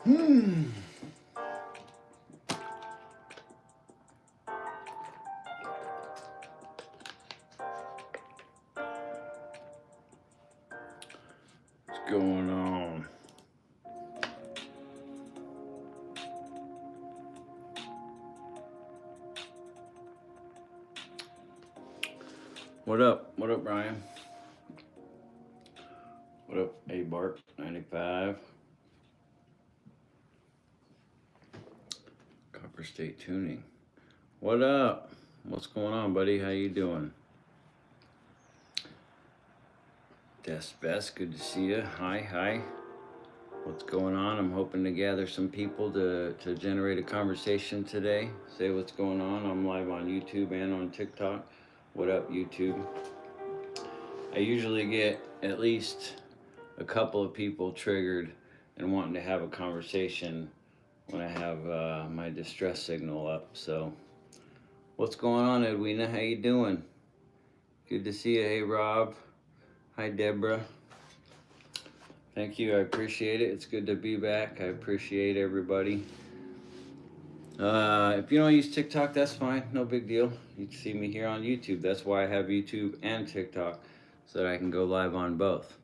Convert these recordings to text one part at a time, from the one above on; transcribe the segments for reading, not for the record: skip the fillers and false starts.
Hmm. What's going on? What up? What up, Brian? What up, A Bart 95? Copper State Tuning. What up? What's going on, buddy? How you doing? That's best. Good to see you. Hi. What's going on? I'm hoping to gather some people to generate a conversation today. Say what's going on. I'm live on YouTube and on TikTok. What up, YouTube? I usually get at least a couple of people triggered and wanting to have a conversation when I have my distress signal up. So, what's going on, Edwina? How you doing? Good to see you. Hey, Rob. Hi, Deborah. Thank you. I appreciate it. It's good to be back. I appreciate everybody. If you don't use TikTok, that's fine. No big deal. You can see me here on YouTube. That's why I have YouTube and TikTok, so that I can go live on both.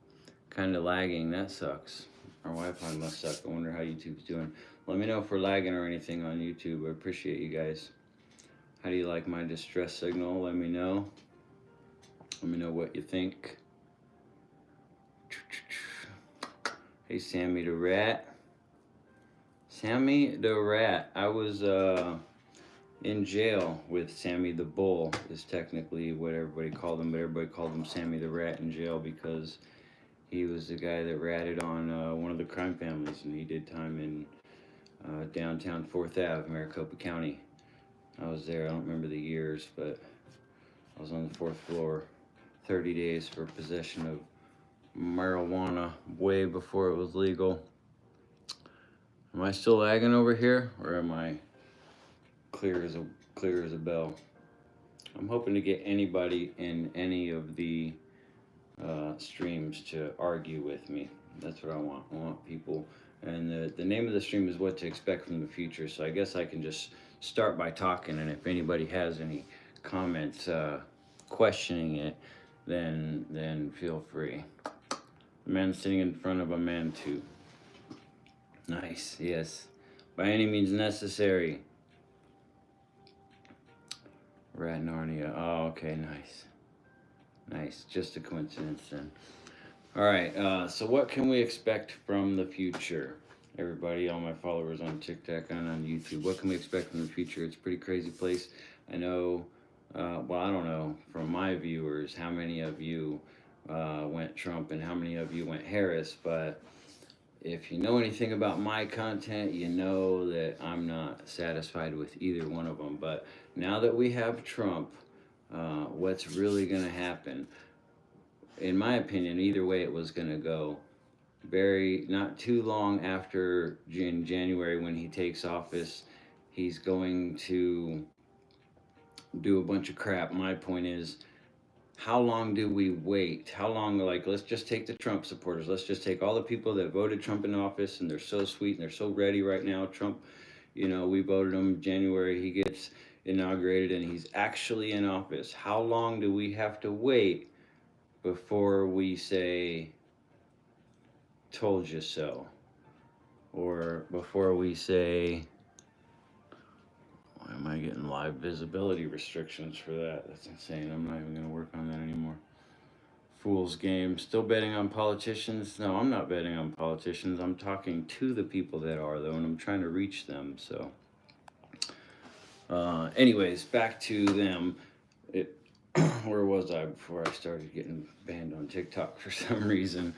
Kind of lagging. That sucks. Our Wi-Fi must suck. I wonder how YouTube's doing. Let me know if we're lagging or anything on YouTube. I appreciate you guys. How do you like my distress signal? Let me know. Let me know what you think. Hey, Sammy the Rat. Sammy the Rat. I was in jail with Sammy the Bull, is technically what everybody called him, but everybody called him Sammy the Rat in jail because he was the guy that ratted on one of the crime families, and he did time in downtown 4th Ave, Maricopa County. I was there. I don't remember the years, but I was on the 4th floor. 30 days for possession of marijuana way before it was legal. Am I still lagging over here, or am I clear as a bell? I'm hoping to get anybody in any of the streams to argue with me. That's what I want. I want people, and the name of the stream is what to expect from the future. So I guess I can just start by talking, and if anybody has any comments questioning it, then feel free. A man sitting in front of a man too. Nice, yes. By any means necessary. Rat Narnia. Oh, okay, nice. Nice, just a coincidence then. All right, so what can we expect from the future? Everybody, all my followers on TikTok and on YouTube, what can we expect from the future? It's a pretty crazy place. I know, well, I don't know from my viewers how many of you went Trump and how many of you went Harris, but if you know anything about my content, you know that I'm not satisfied with either one of them. But now that we have Trump, what's really going to happen? In my opinion, either way it was going to go. Not too long after January when he takes office, he's going to do a bunch of crap. My point is, how long do we wait? How long, like, let's just take the Trump supporters. Let's just take all the people that voted Trump in office and they're so sweet and they're so ready right now. Trump, we voted him January. He gets inaugurated and he's actually in office. How long do we have to wait before we say, told you so? Or before we say, why am I getting live visibility restrictions for that? That's insane. I'm not even going to work on that anymore. Fool's game. Still betting on politicians? No, I'm not betting on politicians. I'm talking to the people that are, though, and I'm trying to reach them. So, anyways, back to them. Where was I before I started getting banned on TikTok for some reason?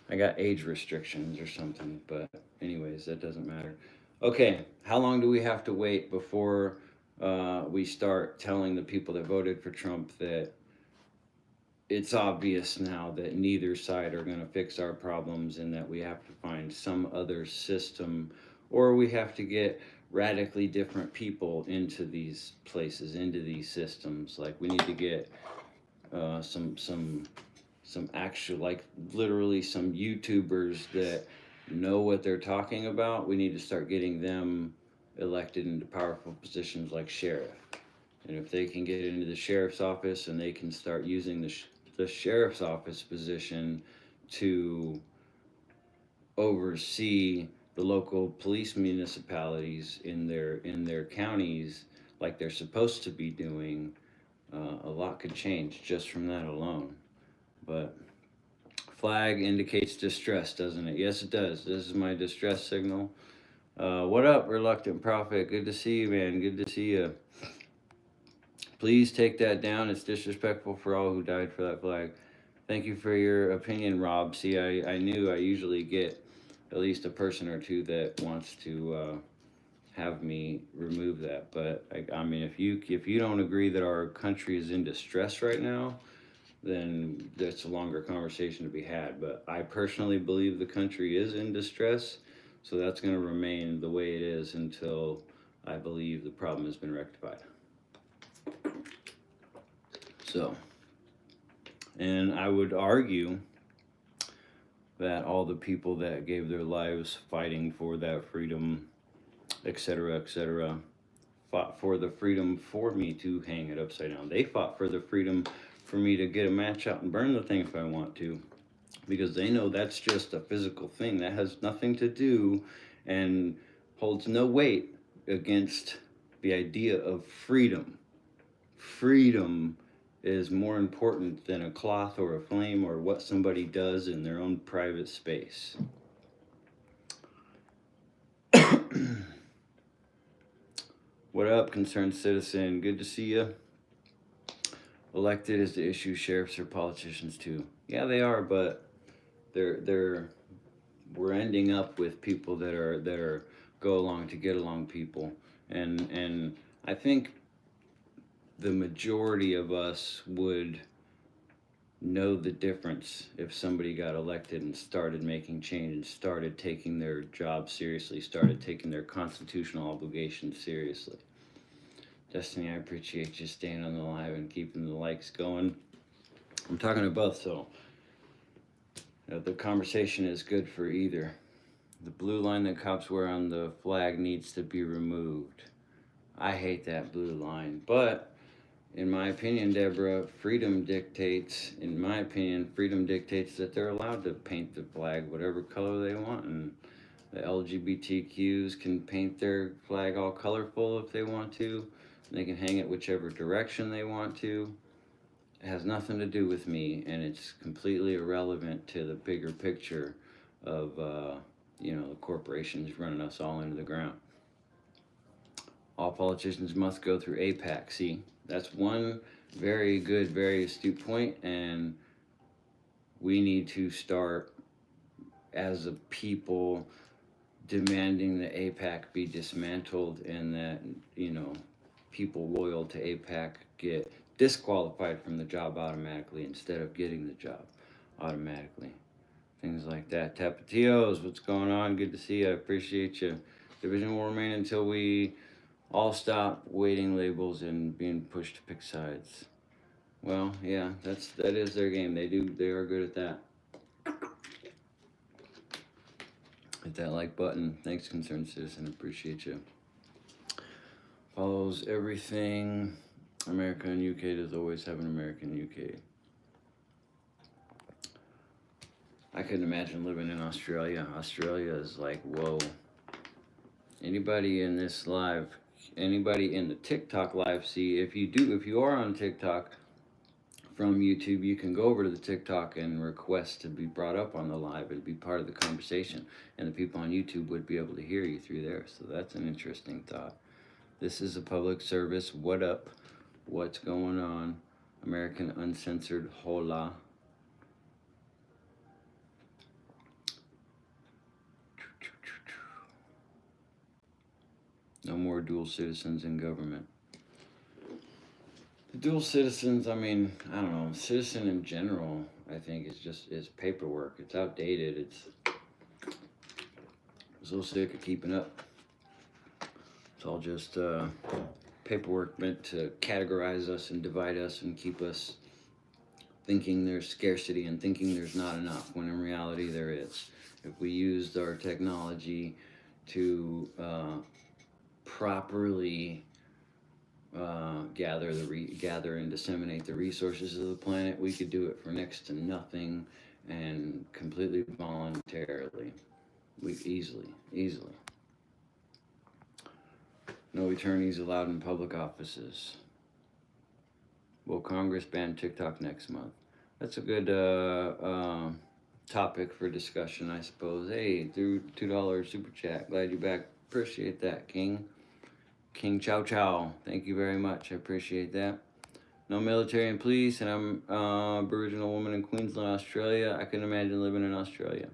I got age restrictions or something, but anyways, that doesn't matter. Okay, how long do we have to wait before we start telling the people that voted for Trump that it's obvious now that neither side are going to fix our problems and that we have to find some other system, or we have to get radically different people into these places, into these systems? Like, we need to get some actual, like, literally some YouTubers that know what they're talking about, we need to start getting them elected into powerful positions like sheriff. And if they can get into the sheriff's office and they can start using the sheriff's office position to oversee the local police municipalities in their counties like they're supposed to be doing, a lot could change just from that alone. But flag indicates distress, doesn't it? Yes, it does. This is my distress signal. What up, Reluctant Prophet? Good to see you, man. Good to see you. Please take that down. It's disrespectful for all who died for that flag. Thank you for your opinion, Rob. See, I knew I usually get at least a person or two that wants to have me remove that. But I mean, if you don't agree that our country is in distress right now, then that's a longer conversation to be had. But I personally believe the country is in distress, so that's going to remain the way it is until I believe the problem has been rectified. So, and I would argue that all the people that gave their lives fighting for that freedom, etc., fought for the freedom for me to hang it upside down. They fought for the freedom for me to get a match out and burn the thing if I want to, because they know that's just a physical thing that has nothing to do and holds no weight against the idea of freedom. Freedom is more important than a cloth or a flame or what somebody does in their own private space. What up, concerned citizen? Good to see you. Elected is the issue. Sheriffs are politicians too. Yeah, they are, but we're ending up with people that are go along to get along people, and I think the majority of us would know the difference if somebody got elected and started making change and started taking their job seriously, started taking their constitutional obligations seriously. Destiny, I appreciate you staying on the live and keeping the likes going. I'm talking to both, so the conversation is good for either. The blue line that cops wear on the flag needs to be removed. I hate that blue line, but in my opinion, Deborah, freedom dictates that they're allowed to paint the flag whatever color they want, and the LGBTQs can paint their flag all colorful if they want to. They can hang it whichever direction they want to. It has nothing to do with me, and it's completely irrelevant to the bigger picture of the corporations running us all into the ground. All politicians must go through APAC. See, that's one very good, very astute point, and we need to start as a people demanding that APAC be dismantled and that people loyal to APAC get disqualified from the job automatically instead of getting the job automatically. Things like that. Tapatios, what's going on? Good to see you. I appreciate you. Division will remain until we all stop waiting labels and being pushed to pick sides. Well, yeah, that is their game. They are good at that. Hit that like button. Thanks, concerned citizen. Appreciate you. Follows everything. America and UK does always have an American UK. I couldn't imagine living in Australia. Australia is like, whoa. Anybody in this live, anybody in the TikTok live, see, if you are on TikTok from YouTube, you can go over to the TikTok and request to be brought up on the live and be part of the conversation. And the people on YouTube would be able to hear you through there. So that's an interesting thought. This is a public service. What up? What's going on? American Uncensored Hola. No more dual citizens in government. The dual citizens, I mean, I don't know, citizen in general, I think is paperwork. It's outdated. I'm so sick of keeping up. It's all just paperwork meant to categorize us and divide us and keep us thinking there's scarcity and thinking there's not enough, when in reality there is. If we used our technology to properly gather and disseminate the resources of the planet, we could do it for next to nothing and completely voluntarily. We easily. No attorneys allowed in public offices. Will Congress ban TikTok next month? That's a good topic for discussion, I suppose. Hey, through $2 super chat. Glad you're back. Appreciate that, King. King Chow Chow. Thank you very much. I appreciate that. No military and police, and I'm Aboriginal woman in Queensland, Australia. I can imagine living in Australia.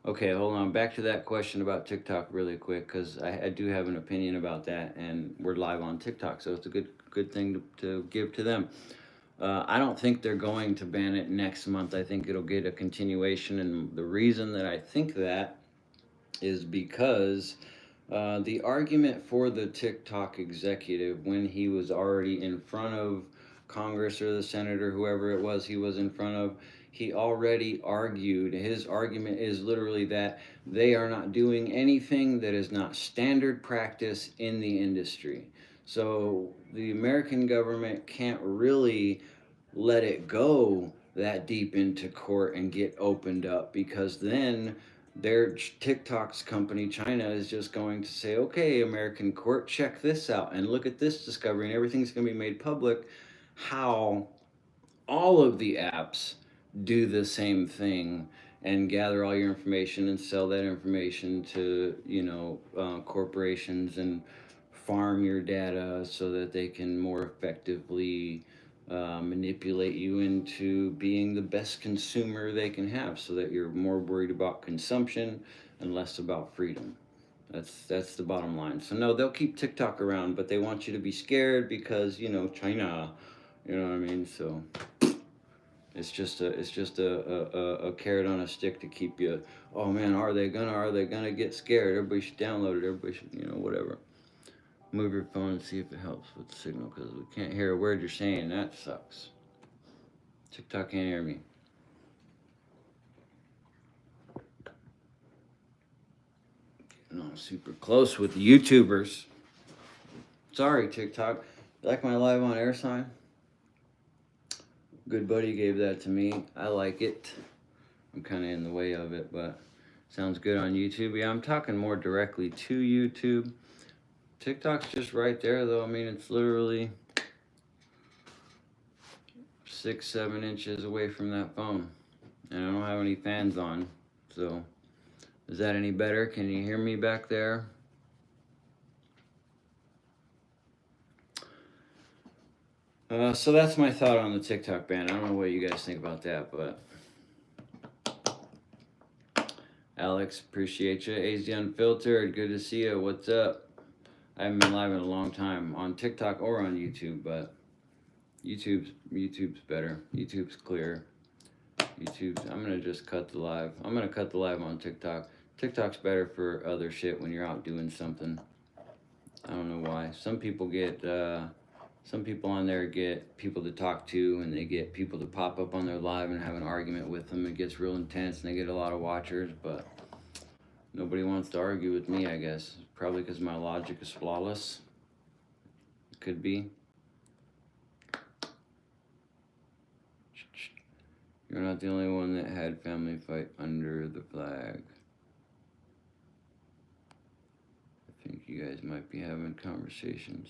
Okay, hold on. Back to that question about TikTok really quick, because I do have an opinion about that, and we're live on TikTok, so it's a good thing to give to them. I don't think they're going to ban it next month. I think it'll get a continuation, and the reason that I think that is because the argument for the TikTok executive, when he was already in front of Congress or the senator, whoever it was he was in front of, he already argued, his argument is literally that they are not doing anything that is not standard practice in the industry. So the American government can't really let it go that deep into court and get opened up, because then their TikTok's company, China, is just going to say, okay, American court, check this out and look at this discovery, and everything's going to be made public. How all of the apps do the same thing and gather all your information and sell that information to, corporations, and farm your data so that they can more effectively manipulate you into being the best consumer they can have, so that you're more worried about consumption and less about freedom. That's the bottom line. So no, they'll keep TikTok around, but they want you to be scared because, China, you know what I mean? So it's just a carrot on a stick to keep you, oh man, are they gonna get scared? Everybody should download it, everybody should, whatever. Move your phone and see if it helps with the signal, because we can't hear a word you're saying. That sucks. TikTok can't hear me. Getting all super close with the YouTubers. Sorry, TikTok. You like my live on air sign? Good buddy gave that to me. I like it. I'm kind of in the way of it, but sounds good on YouTube. Yeah, I'm talking more directly to YouTube. TikTok's just right there, though. I mean, it's literally 6-7 inches away from that phone, and I don't have any fans on. So is that any better? Can you hear me back there? So that's my thought on the TikTok ban. I don't know what you guys think about that, but Alex, appreciate you. AZ Unfiltered, good to see you. What's up? I haven't been live in a long time on TikTok or on YouTube, but YouTube's better. YouTube's clear. I'm gonna just cut the live. I'm gonna cut the live on TikTok. TikTok's better for other shit when you're out doing something. I don't know why. Some people on there get people to talk to, and they get people to pop up on their live and have an argument with them. It gets real intense, and they get a lot of watchers, but nobody wants to argue with me, I guess. Probably because my logic is flawless. It could be. You're not the only one that had family fight under the flag. I think you guys might be having conversations.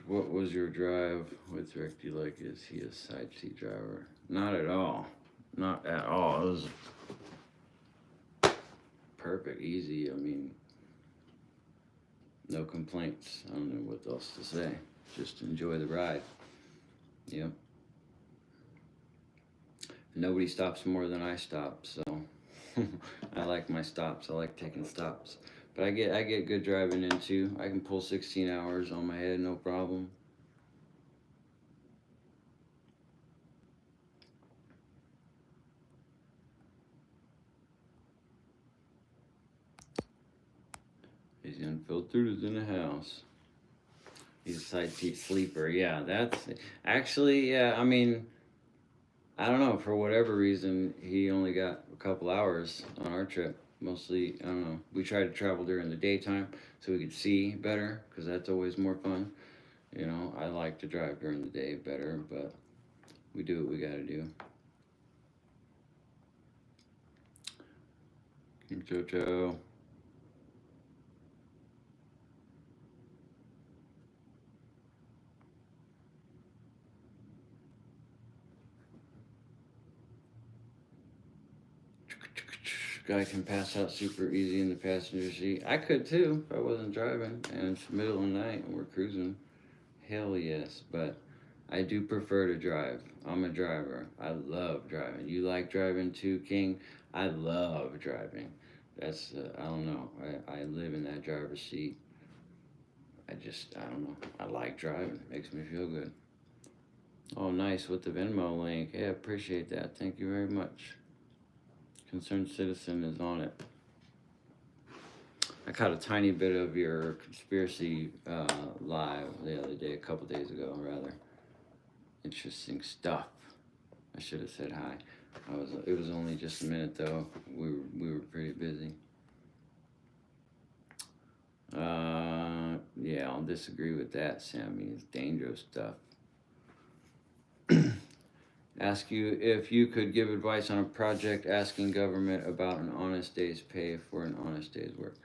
What was your drive with Rick? Do you like, is he a side seat driver? Not at all. Not at all. It was perfect, easy. I mean, no complaints. I don't know what else to say. Just enjoy the ride. Yep. Nobody stops more than I stop, so I like my stops. I like taking stops. But I get good driving in too. I can pull 16 hours on my head, no problem. He's unfiltered is in the house. He's a side seat sleeper. Yeah, that's actually, yeah, I mean, I don't know. For whatever reason, he only got a couple hours on our trip. Mostly, I don't know. We tried to travel during the daytime so we could see better because that's always more fun. You know, I like to drive during the day better, but we do what we gotta do. Jojo. Guy can pass out super easy in the passenger seat. I could too if I wasn't driving and it's the middle of the night and we're cruising. Hell yes, but I do prefer to drive. I'm a driver. I love driving. You like driving too, King? I love driving. That's, I don't know. I live in that driver's seat. I don't know. I like driving. Makes me feel good. Oh, nice with the Venmo link. Yeah, appreciate that. Thank you very much. Concerned Citizen is on it. I caught a tiny bit of your conspiracy live the other day, a couple days ago, rather. Interesting stuff. I should have said hi. It was only just a minute though. We were pretty busy. Yeah, I'll disagree with that, Sammy. It's dangerous stuff. Ask you if you could give advice on a project, asking government about an honest day's pay for an honest day's work.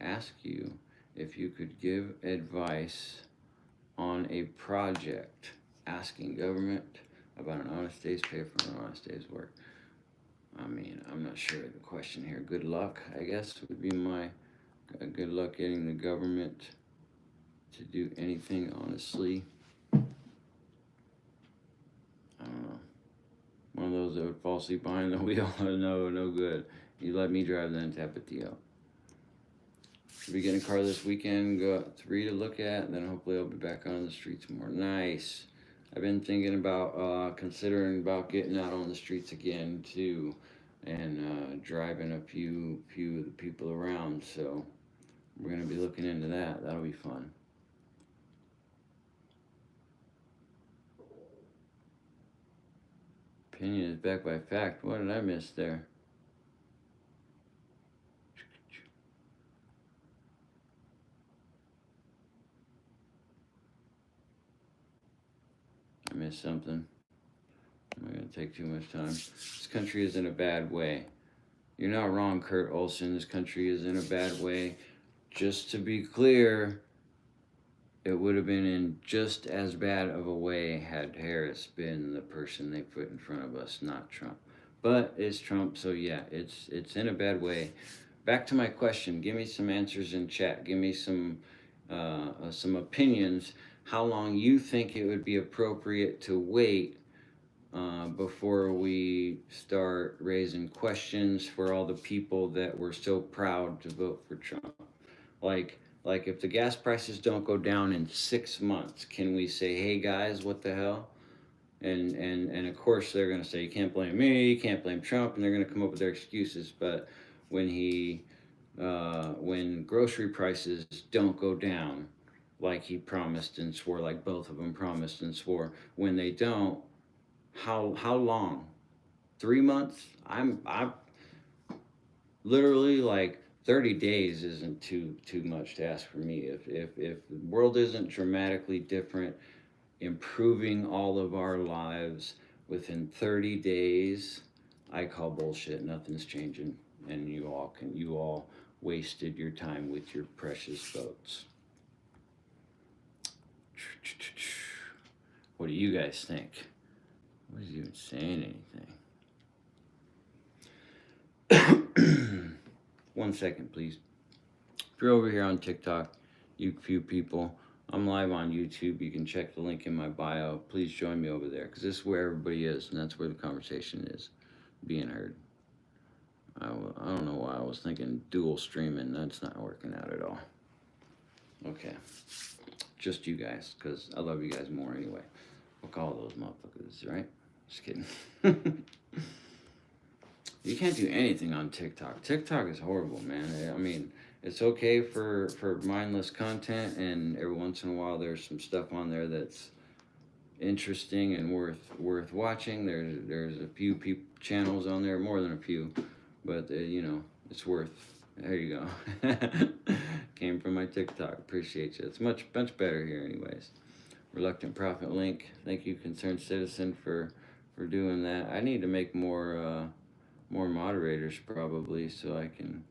Ask you if you could give advice on a project, asking government about an honest day's pay for an honest day's work. I mean, I'm not sure of the question here. Good luck, I guess, would be my good luck getting the government to do anything honestly. I don't know. One of those that would fall asleep behind the wheel. No good. You let me drive then, Tapatio. Should be getting a car this weekend. Go 3 to look at, and then hopefully I'll be back on the streets more. Nice. I've been thinking about considering about getting out on the streets again too, and driving a few of the people around. So we're gonna be looking into that. That'll be fun. Opinion is backed by fact. What did I miss there? I missed something. I'm not gonna take too much time. This country is in a bad way. You're not wrong, Kurt Olson. This country is in a bad way. Just to be clear, it would have been in just as bad of a way had Harris been the person they put in front of us, not Trump. But it's Trump, so yeah, it's in a bad way. Back to my question. Give me some answers in chat. Give me some opinions. How long you think it would be appropriate to wait before we start raising questions for all the people that were so proud to vote for Trump? Like if the gas prices don't go down in 6 months, can we say, hey guys, what the hell? And of course they're gonna say you can't blame me, you can't blame Trump, and they're gonna come up with their excuses. But when when grocery prices don't go down like he promised and swore, like both of them promised and swore, when they don't, how long? 3 months? I'm literally like 30 days isn't too much to ask for me. If the world isn't dramatically different, improving all of our lives within 30 days, I call bullshit. Nothing's changing, and you all wasted your time with your precious votes. What do you guys think? Nobody's even saying anything. 1 second, please. If you're over here on TikTok, you few people, I'm live on YouTube. You can check the link in my bio. Please join me over there, because this is where everybody is, and that's where the conversation is being heard. I don't know why I was thinking dual streaming. That's not working out at all. Okay. Just you guys, because I love you guys more anyway. Fuck all those motherfuckers, right? Just kidding. You can't do anything on TikTok. TikTok is horrible, man. I mean, it's okay for mindless content, and every once in a while there's some stuff on there that's interesting and worth watching. There's a few channels on there, more than a few, but you know, it's worth. There you go. Came from my TikTok. Appreciate you. It's much better here, anyways. Reluctant Prophet link. Thank you, concerned citizen, for doing that. I need to make more moderators probably, so I can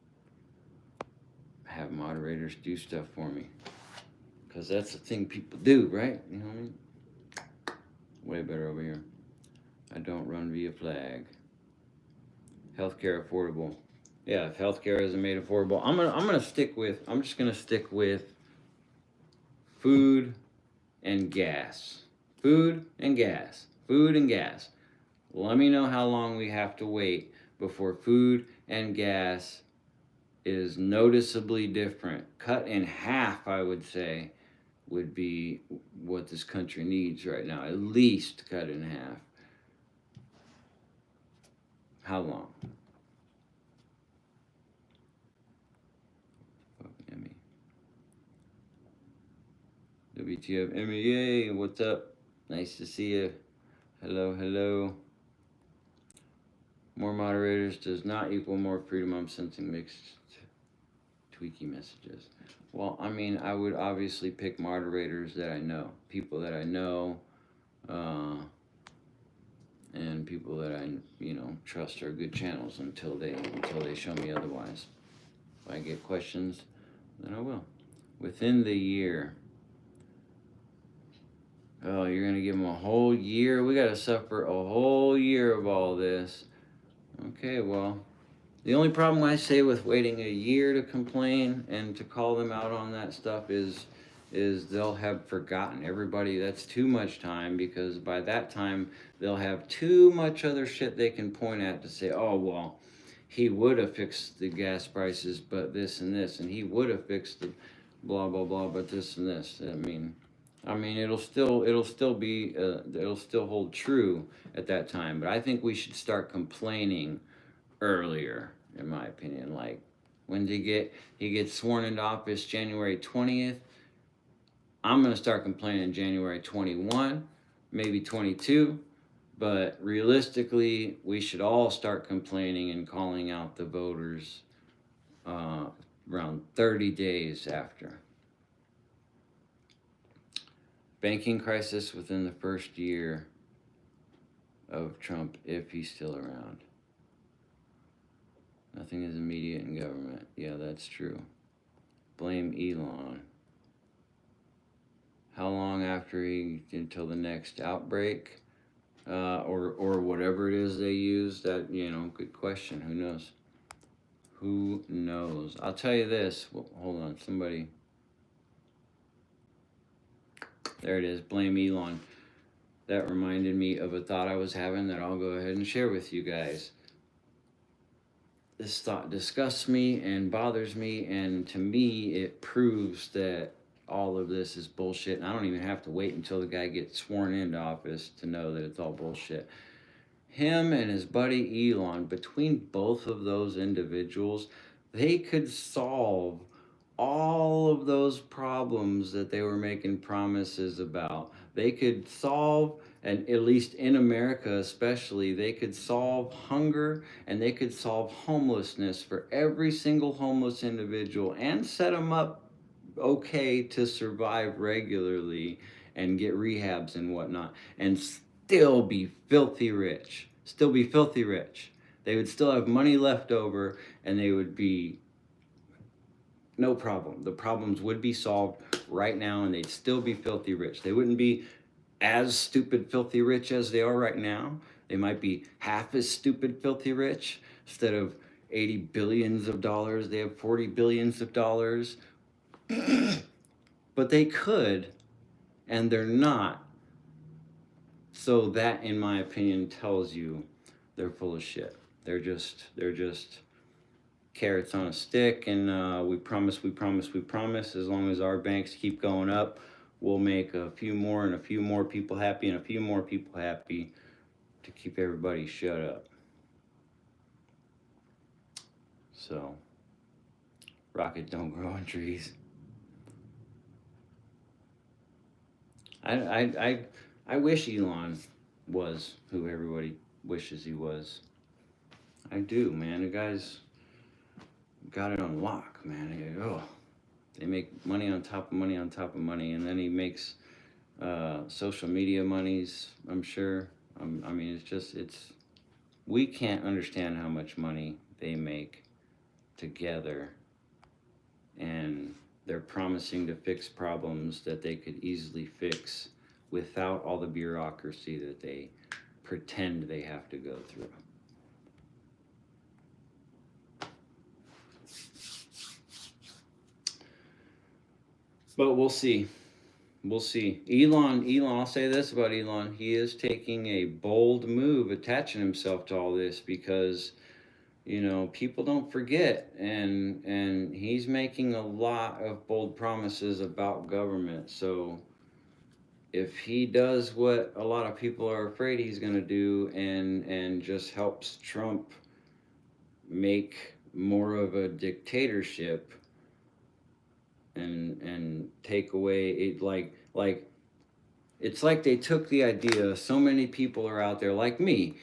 have moderators do stuff for me. Because that's the thing people do, right? You know what I mean? Way better over here. I don't run via flag. Healthcare affordable. Yeah, if healthcare isn't made affordable, I'm just gonna stick with food and gas. Food and gas. Food and gas. Let me know how long we have to wait before food and gas is noticeably different. Cut in half, I would say, would be what this country needs right now. At least cut in half. How long? Emmy. WTF Emmy, yay, what's up? Nice to see you. Hello. More moderators does not equal more freedom. I'm sensing mixed tweaky messages. Well, I mean, I would obviously pick moderators that I know, people that I know, and people that I, you know, trust are good channels until they show me otherwise. If I get questions, then I will. Within the year. Oh, you're gonna give them a whole year? We gotta suffer a whole year of all this. Okay, well, the only problem I say with waiting a year to complain and to call them out on that stuff is they'll have forgotten. Everybody, that's too much time, because by that time they'll have too much other shit they can point at to say, oh, well, he would have fixed the gas prices, but this and this, and he would have fixed the blah, blah, blah, but this and this. I mean, it'll still hold true at that time, but I think we should start complaining earlier, in my opinion. Like, when he gets sworn into office January 20th, I'm gonna start complaining January 21, maybe 22, but realistically, we should all start complaining and calling out the voters around 30 days after. Banking crisis within the first year of Trump, if he's still around. Nothing is immediate in government. Yeah, that's true. Blame Elon. How long after until the next outbreak, or whatever it is they use? That, you know, good question. Who knows? Who knows? I'll tell you this. Well, hold on, somebody. There it is. Blame Elon. That reminded me of a thought I was having that I'll go ahead and share with you guys. This thought disgusts me and bothers me, and to me it proves that all of this is bullshit, and I don't even have to wait until the guy gets sworn into office to know that it's all bullshit. Him and his buddy Elon, between both of those individuals, they could solve all of those problems that they were making promises about. They could solve, and at least in America especially, they could solve hunger, and they could solve homelessness for every single homeless individual, and set them up okay to survive regularly and get rehabs and whatnot, and still be filthy rich. They would still have money left over, and they would be no problem. The problems would be solved right now, and they'd still be filthy rich. They wouldn't be as stupid filthy rich as they are right now. They might be half as stupid filthy rich. Instead of 80 billions of dollars, they have 40 billions of dollars. But they could, and they're not. So that, in my opinion, tells you they're full of shit. They're just carrots on a stick, and we promise. As long as our banks keep going up, we'll make a few more and a few more people happy and a few more people happy to keep everybody shut up. So, Rocket don't grow on trees. I wish Elon was who everybody wishes he was. I do, man. The guy's got it on lock, man. Oh, they make money on top of money on top of money, and then he makes social media monies. I'm sure. I mean, it's we can't understand how much money they make together, and they're promising to fix problems that they could easily fix without all the bureaucracy that they pretend they have to go through. But we'll see. We'll see. Elon, I'll say this about Elon. He is taking a bold move attaching himself to all this because, people don't forget, and he's making a lot of bold promises about government. So if he does what a lot of people are afraid he's going to do and just helps Trump make more of a dictatorship and take away it, like it's like they took the idea. So many people are out there like me.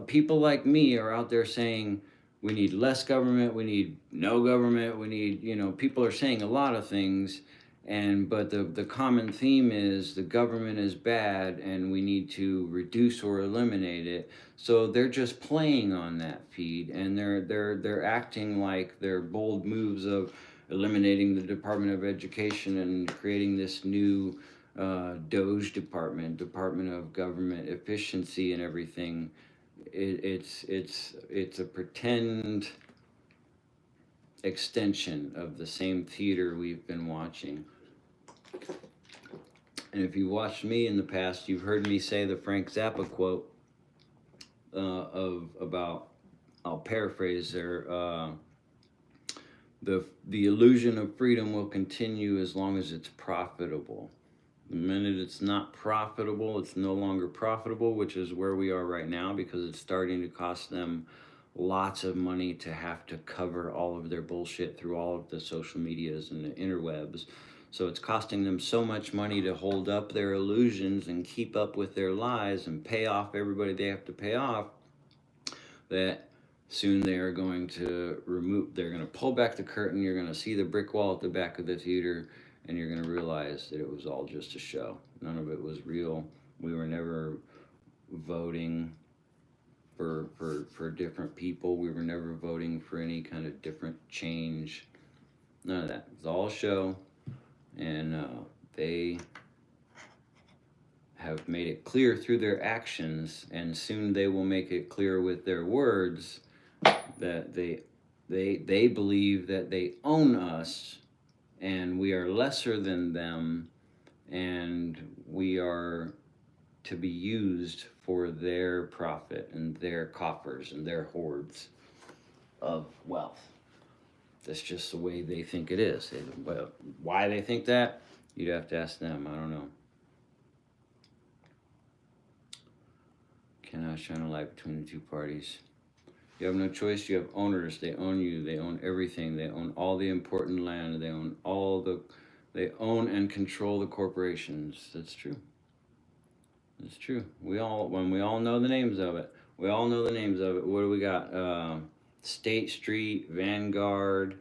People like me are out there saying we need less government, we need no government, we need, people are saying a lot of things, but the common theme is the government is bad and we need to reduce or eliminate it. So they're just playing on that feed, and they're acting like their bold moves of eliminating the Department of Education and creating this new Doge Department of Government Efficiency and everything. It's a pretend extension of the same theater we've been watching. And if you watched me in the past, you've heard me say the Frank Zappa quote about, I'll paraphrase there. The illusion of freedom will continue as long as it's profitable. The minute it's not profitable, it's no longer profitable, which is where we are right now, because it's starting to cost them lots of money to have to cover all of their bullshit through all of the social medias and the interwebs. So it's costing them so much money to hold up their illusions and keep up with their lies and pay off everybody they have to pay off, that soon they are going to they're going to pull back the curtain. You're going to see the brick wall at the back of the theater, and you're going to realize that it was all just a show. None of it was real. We were never voting for different people. We were never voting for any kind of different change. None of that. It's all a show, and they have made it clear through their actions, and soon they will make it clear with their words that they believe that they own us, and we are lesser than them, and we are to be used for their profit and their coffers and their hoards of wealth. That's just the way they think it is. Well, why they think that, you'd have to ask them. I don't know. Cannot shine a light between the two parties. You have no choice. You have owners. They own you. They own everything. They own all the important land. They own and control the corporations. That's true. That's true. When we all know the names of it. We all know the names of it. What do we got? State Street, Vanguard,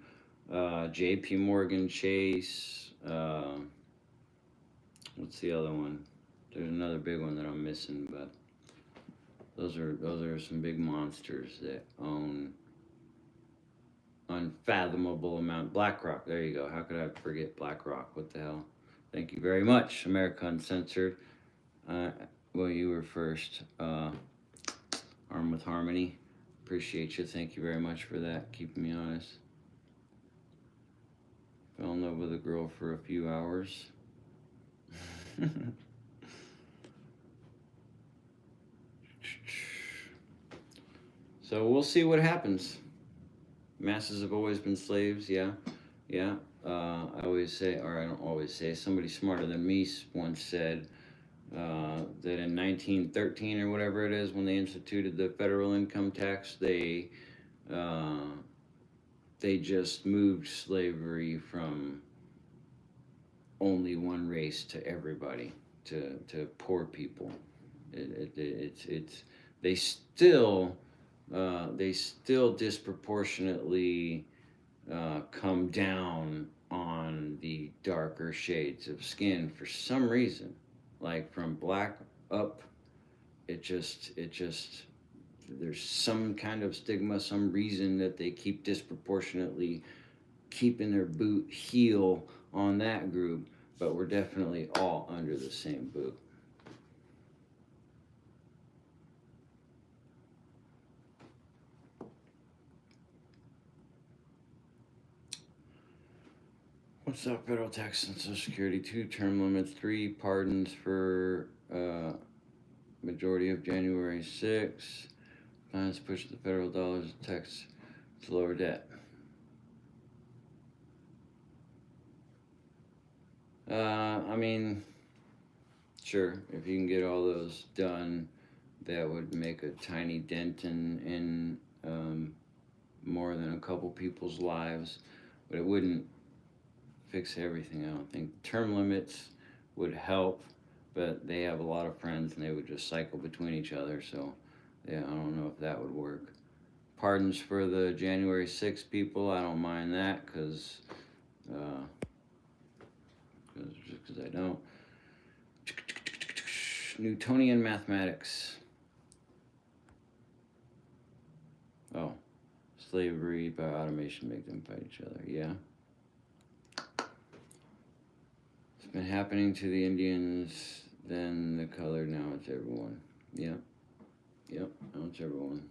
J.P. Morgan Chase. What's the other one? There's another big one that I'm missing, but those are some big monsters that own unfathomable amount. BlackRock. There you go. How could I forget BlackRock? What the hell? Thank you very much, America Uncensored. Well, you were first. Armed with Harmony. Appreciate you. Thank you very much for that. Keeping me honest. Fell in love with a girl for a few hours. So we'll see what happens. Masses have always been slaves. Yeah. I always say, or I don't always say, somebody smarter than me once said that in 1913 or whatever it is, when they instituted the federal income tax, they they just moved slavery from only one race to everybody, to poor people. It's they still disproportionately come down on the darker shades of skin for some reason. Like from black up, it just there's some kind of stigma, some reason that they keep disproportionately keeping their boot heel on that group, but we're definitely all under the same boot. What's up, federal tax and Social Security? 2 term limits, 3 pardons for majority of January 6. Plans push the federal dollars tax to lower debt. I mean, sure, if you can get all those done, that would make a tiny dent in more than a couple people's lives, but it wouldn't fix everything. I don't think term limits would help, but they have a lot of friends and they would just cycle between each other, so yeah, I don't know if that would work. Pardons for the January 6th people, I don't mind that, because I don't. Newtonian mathematics. Oh, slavery by automation make them fight each other. Yeah. It's been happening to the Indians, then the colored, now it's everyone. Yep. Yep, now it's everyone.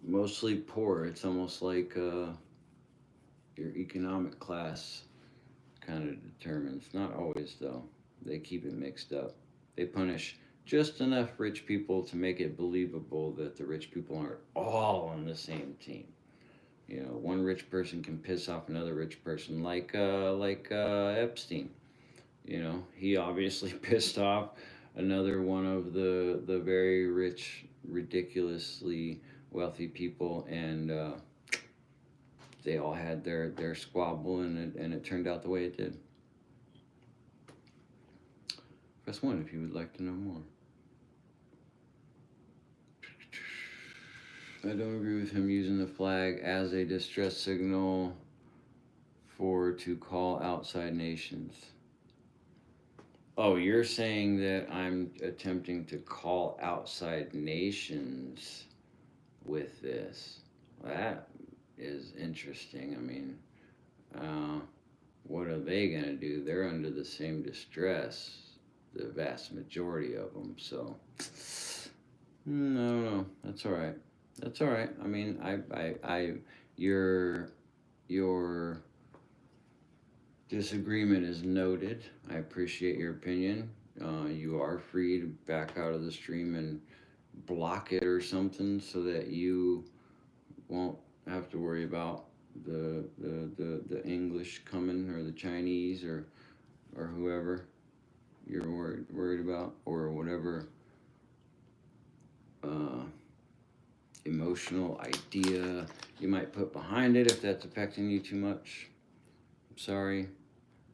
Mostly poor. It's almost like your economic class kind of determines. Not always, though. They keep it mixed up. They punish just enough rich people to make it believable that the rich people aren't all on the same team. You know, one rich person can piss off another rich person, like Epstein. You know, he obviously pissed off another one of the very rich, ridiculously wealthy people, and they all had their squabble, and it turned out the way it did. Press 1 if you would like to know more. I don't agree with him using the flag as a distress signal to call outside nations. Oh, you're saying that I'm attempting to call outside nations with this. That is interesting. I mean, what are they going to do? They're under the same distress, the vast majority of them. So, no, that's all right. That's all right. I mean, your disagreement is noted. I appreciate your opinion. You are free to back out of the stream and block it or something, so that you won't have to worry about the English coming, or the Chinese, or whoever you're worried about, or whatever emotional idea you might put behind it, if that's affecting you too much. I'm sorry,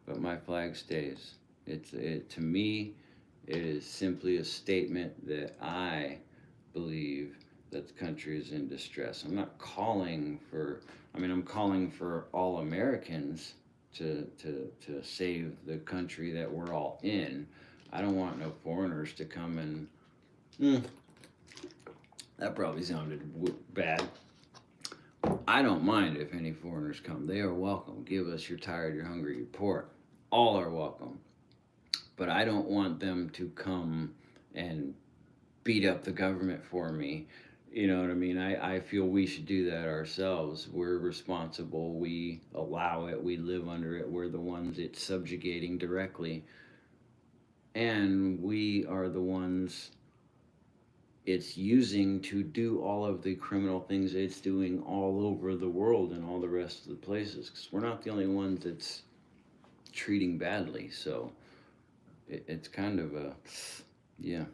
but my flag stays. To me, it is simply a statement that I believe that the country is in distress. I'm not calling for, I'm calling for all Americans to save the country that we're all in. I don't want no foreigners to come and, that probably sounded bad. I don't mind if any foreigners come. They are welcome. Give us your tired, your hungry, your poor. All are welcome. But I don't want them to come and beat up the government for me. You know what I mean? I feel we should do that ourselves. We're responsible. We allow it. We live under it. We're the ones it's subjugating directly. And we are the ones it's using to do all of the criminal things it's doing all over the world and all the rest of the places. Because we're not the only ones it's treating badly. So it's kind of a, yeah.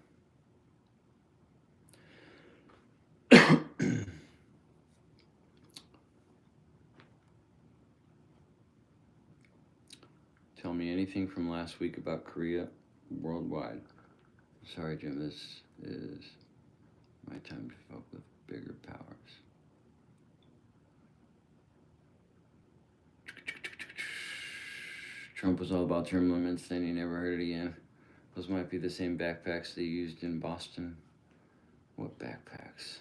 Tell me anything from last week about Korea worldwide. Sorry, Jim, this is my time to fuck with bigger powers. Trump was all about term limits, then he never heard it again. Those might be the same backpacks they used in Boston. What backpacks?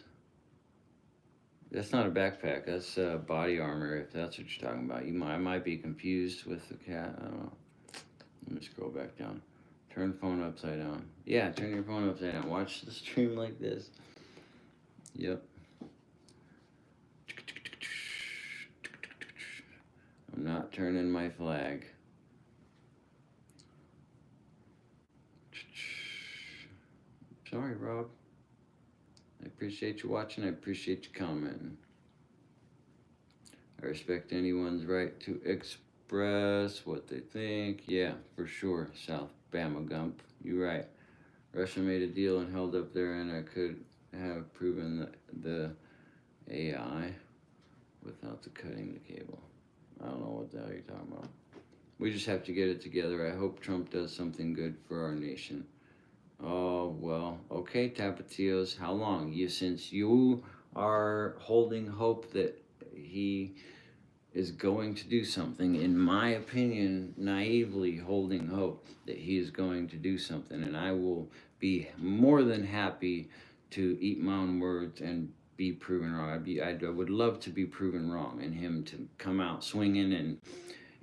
That's not a backpack, that's body armor, if that's what you're talking about. I might be confused with the cat, I don't know. Let me scroll back down. Turn phone upside down. Yeah, turn your phone upside down. Watch the stream like this. Yep. I'm not turning my flag. Sorry, Rob. I appreciate you watching. I appreciate you commenting. I respect anyone's right to express what they think. Yeah, for sure. South Bama Gump. You're right. Russia made a deal and held up there, and I could have proven the AI without the cutting the cable. I don't know what the hell you're talking about. We just have to get it together. I hope Trump does something good for our nation. Oh, well, okay, Tapatillos, how long? Since you are holding hope that he is going to do something, in my opinion, naively holding hope that he is going to do something, and I will be more than happy to eat my own words and be proven wrong. I would love to be proven wrong and him to come out swinging and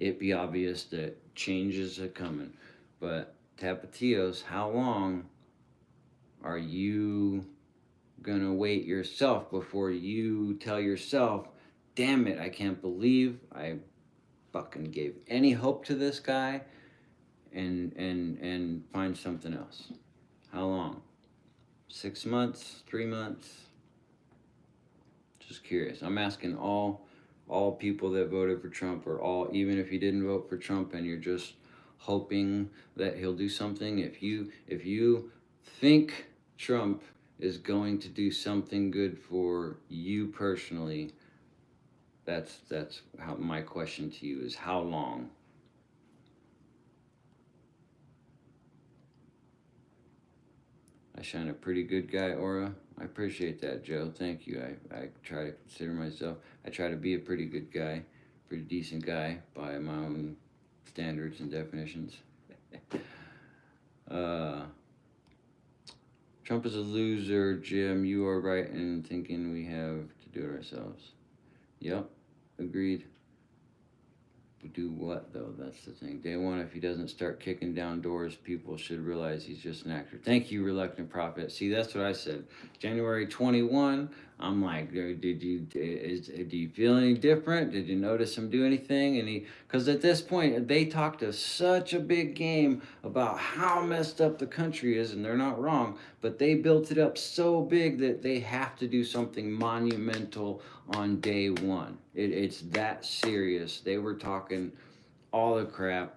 it be obvious that changes are coming. But Tapatillos, how long are you gonna wait yourself before you tell yourself, damn it, I can't believe I fucking gave any hope to this guy and find something else? How long? 6 months? 3 months? Just curious. I'm asking all people that voted for Trump, or all, even if you didn't vote for Trump and you're just hoping that he'll do something. If you think Trump is going to do something good for you personally, that's how my question to you is, how long? I shine a pretty good guy aura. I appreciate that, Joe. Thank you. I try to consider myself, I try to be a pretty good guy, pretty decent guy by my own standards and definitions. Trump is a loser, Jim. You are right in thinking we have to do it ourselves. Yep, agreed. Do what, though? That's the thing. Day one, if he doesn't start kicking down doors, people should realize he's just an actor. Thank you, Reluctant Prophet. See, that's what I said. January 21, I'm like, do you feel any different? Did you notice him do anything? And because at this point, they talked a such a big game about how messed up the country is, and they're not wrong, but they built it up so big that they have to do something monumental on day one. It's that serious. They were talking all the crap.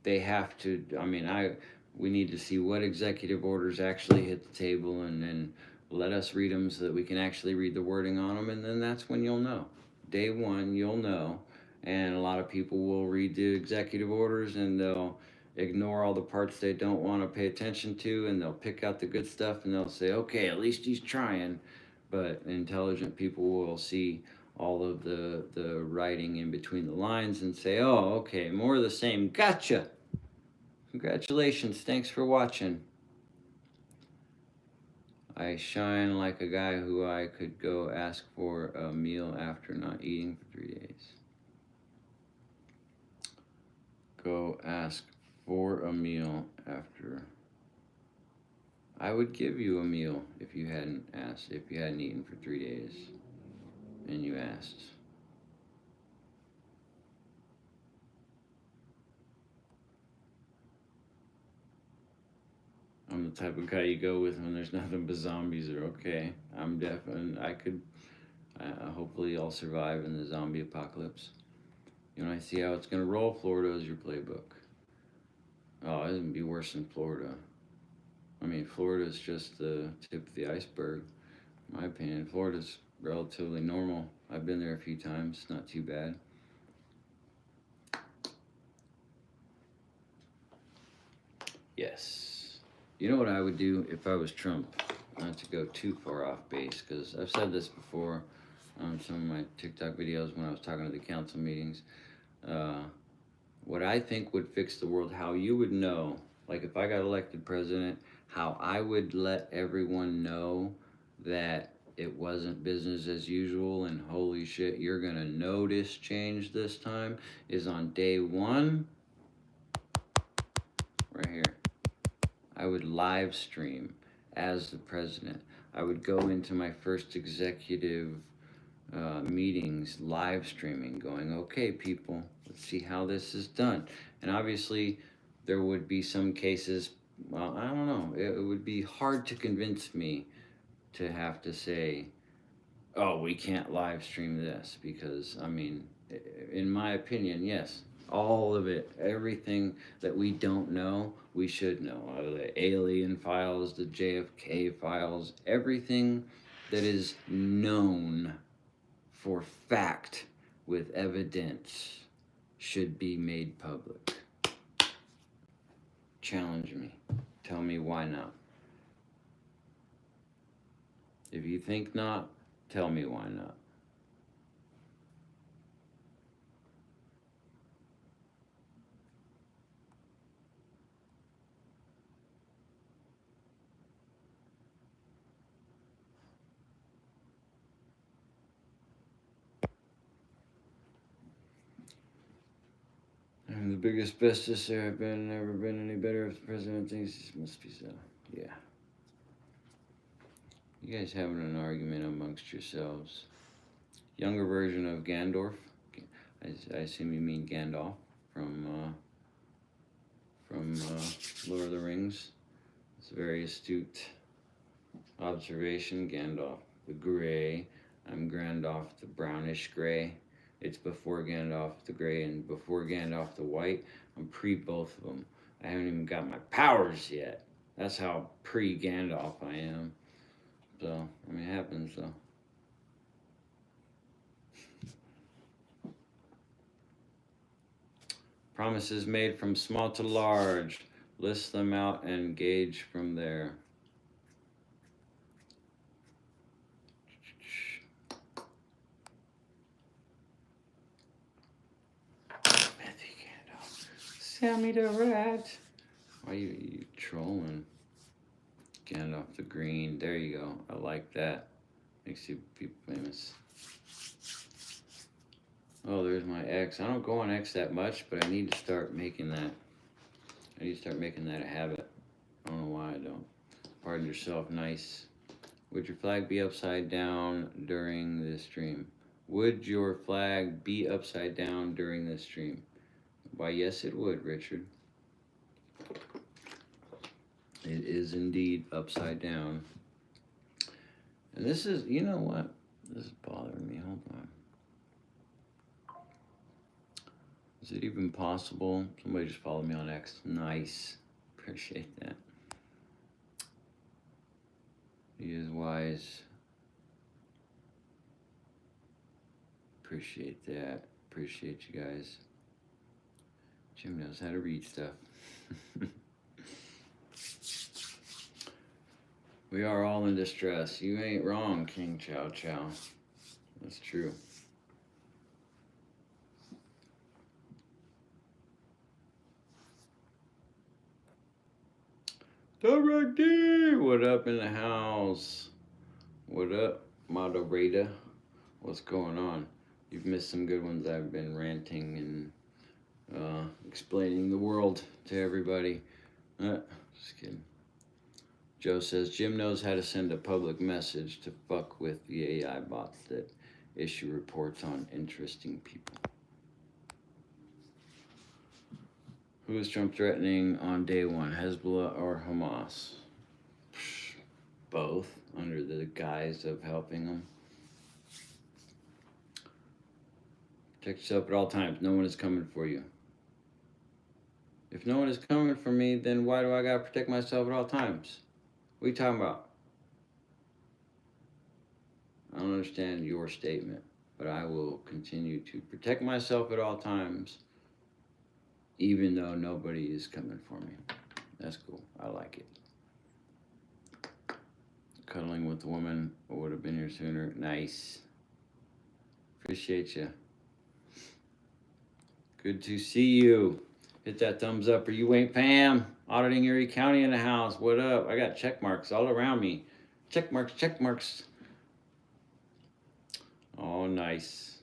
They have to, we need to see what executive orders actually hit the table, and then let us read them so that we can actually read the wording on them, and then that's when you'll know. Day one, you'll know, and a lot of people will read the executive orders and they'll ignore all the parts they don't want to pay attention to, and they'll pick out the good stuff and they'll say, okay, at least he's trying. But intelligent people will see all of the writing in between the lines and say, oh, okay, more of the same. Gotcha. Congratulations. Thanks for watching. I shine like a guy who I could go ask for a meal after not eating for 3 days. Go ask for a meal after. I would give you a meal if you hadn't eaten for 3 days and you asked. I'm the type of guy you go with when there's nothing but zombies are okay. I'm definitely, hopefully I'll survive in the zombie apocalypse. You know, I see how it's going to roll. Florida is your playbook. Oh, it would be worse than Florida. I mean, Florida's just the tip of the iceberg, in my opinion. Florida's relatively normal. I've been there a few times. Not too bad. Yes. You know what I would do if I was Trump? Not to go too far off base, because I've said this before on some of my TikTok videos when I was talking to the council meetings. Uh, what I think would fix the world, how you would know, like if I got elected president, how I would let everyone know that it wasn't business as usual and holy shit, you're gonna notice change this time, is on day one, right here. I would live stream as the president. I would go into my first executive meetings live streaming, going, okay, people, let's see how this is done. And obviously, there would be some cases, well, I don't know, it would be hard to convince me to have to say, oh, we can't live stream this, because, I mean, in my opinion, yes, all of it, everything that we don't know, we should know. The alien files, the JFK files, everything that is known for fact with evidence should be made public. Challenge me. Tell me why not. If you think not, tell me why not. I'm the biggest, bestest there have been, never been any better. If the president thinks this must be so. Yeah. You guys having an argument amongst yourselves. Younger version of Gandorf. I assume you mean Gandalf from Lord of the Rings. It's a very astute observation. Gandalf the gray. I'm Gandalf the brownish gray. It's before Gandalf the gray and before Gandalf the white. I'm pre both of them. I haven't even got my powers yet. That's how pre Gandalf I am. So, I mean, it happens though. Promises made from small to large. List them out and gauge from there. Sammy the Rat. Why you trolling? Gandalf the Green. There you go. I like that. Makes you people famous. Oh, there's my X. I don't go on X that much, but I need to start making that. I need to start making that a habit. I don't know why I don't. Pardon yourself, nice. Would your flag be upside down during this stream? Would your flag be upside down during this stream? Why, yes, it would, Richard. It is indeed upside down. And this is, you know what? This is bothering me. Hold on. Is it even possible? Somebody just followed me on X. Nice. Appreciate that. He is wise. Appreciate that. Appreciate you guys. Jim knows how to read stuff. We are all in distress. You ain't wrong, King Chow Chow. That's true. Direct D! What up in the house? What up, moderator? What's going on? You've missed some good ones. I've been ranting and explaining the world to everybody. Just kidding. Joe says, Jim knows how to send a public message to fuck with the AI bots that issue reports on interesting people. Who is Trump threatening on day one, Hezbollah or Hamas? Both, under the guise of helping them. Protect yourself at all times. No one is coming for you. If no one is coming for me, then why do I gotta protect myself at all times? What are you talking about? I don't understand your statement, but I will continue to protect myself at all times, even though nobody is coming for me. That's cool. I like it. Cuddling with the woman would have been here sooner. Nice. Appreciate you. Good to see you. Hit that thumbs up or you ain't Pam. Auditing Erie County in the house. What up? I got check marks all around me. Check marks, check marks. Oh, nice.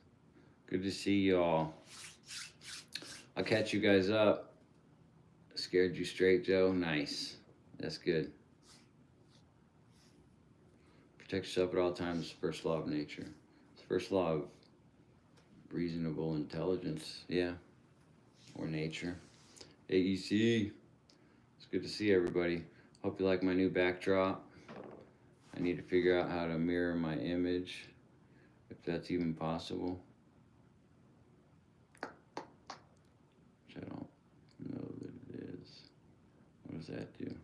Good to see y'all. I'll catch you guys up. Scared you straight, Joe? Nice. That's good. Protect yourself at all times. First law of nature. It's first law of reasonable intelligence. Yeah. Or nature. AEC. It's good to see everybody. Hope you like my new backdrop. I need to figure out how to mirror my image, if that's even possible. Which I don't know that it is. What does that do?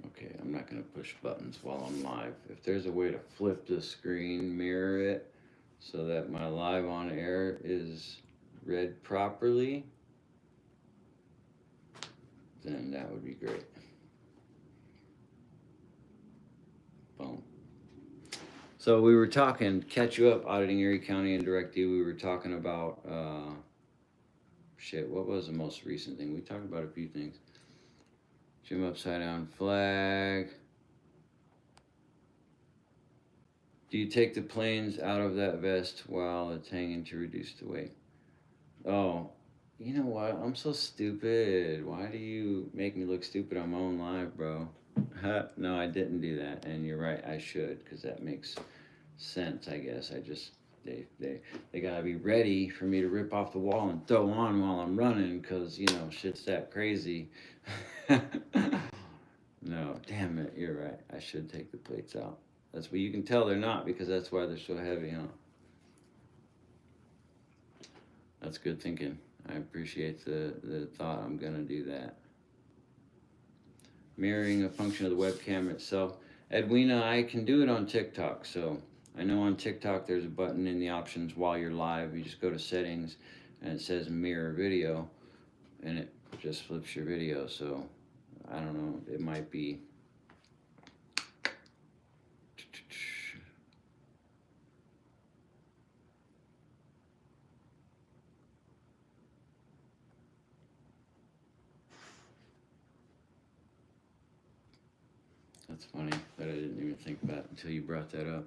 Okay, I'm not going to push buttons while I'm live. If there's a way to flip the screen, mirror it, so that my live on air is read properly, then that would be great. Boom. So we were talking, catch you up, auditing Erie County and Directly. We were talking about, what was the most recent thing? We talked about a few things. Jim upside down flag. Do you take the planes out of that vest while it's hanging to reduce the weight? Oh, you know what? I'm so stupid. Why do you make me look stupid on my own live, bro? No, I didn't do that. And you're right, I should, because that makes sense, I guess. They gotta be ready for me to rip off the wall and throw on while I'm running, because, you know, shit's that crazy. No, damn it, you're right. I should take the plates out. That's what you can tell they're not, because that's why they're so heavy, huh? That's good thinking. I appreciate the thought. I'm gonna do that. Mirroring a function of the webcam itself. Edwina, I can do it on TikTok. So I know on TikTok there's a button in the options while you're live. You just go to settings and it says mirror video and it just flips your video. So I don't know, it might be. That's funny that I didn't even think about it until you brought that up.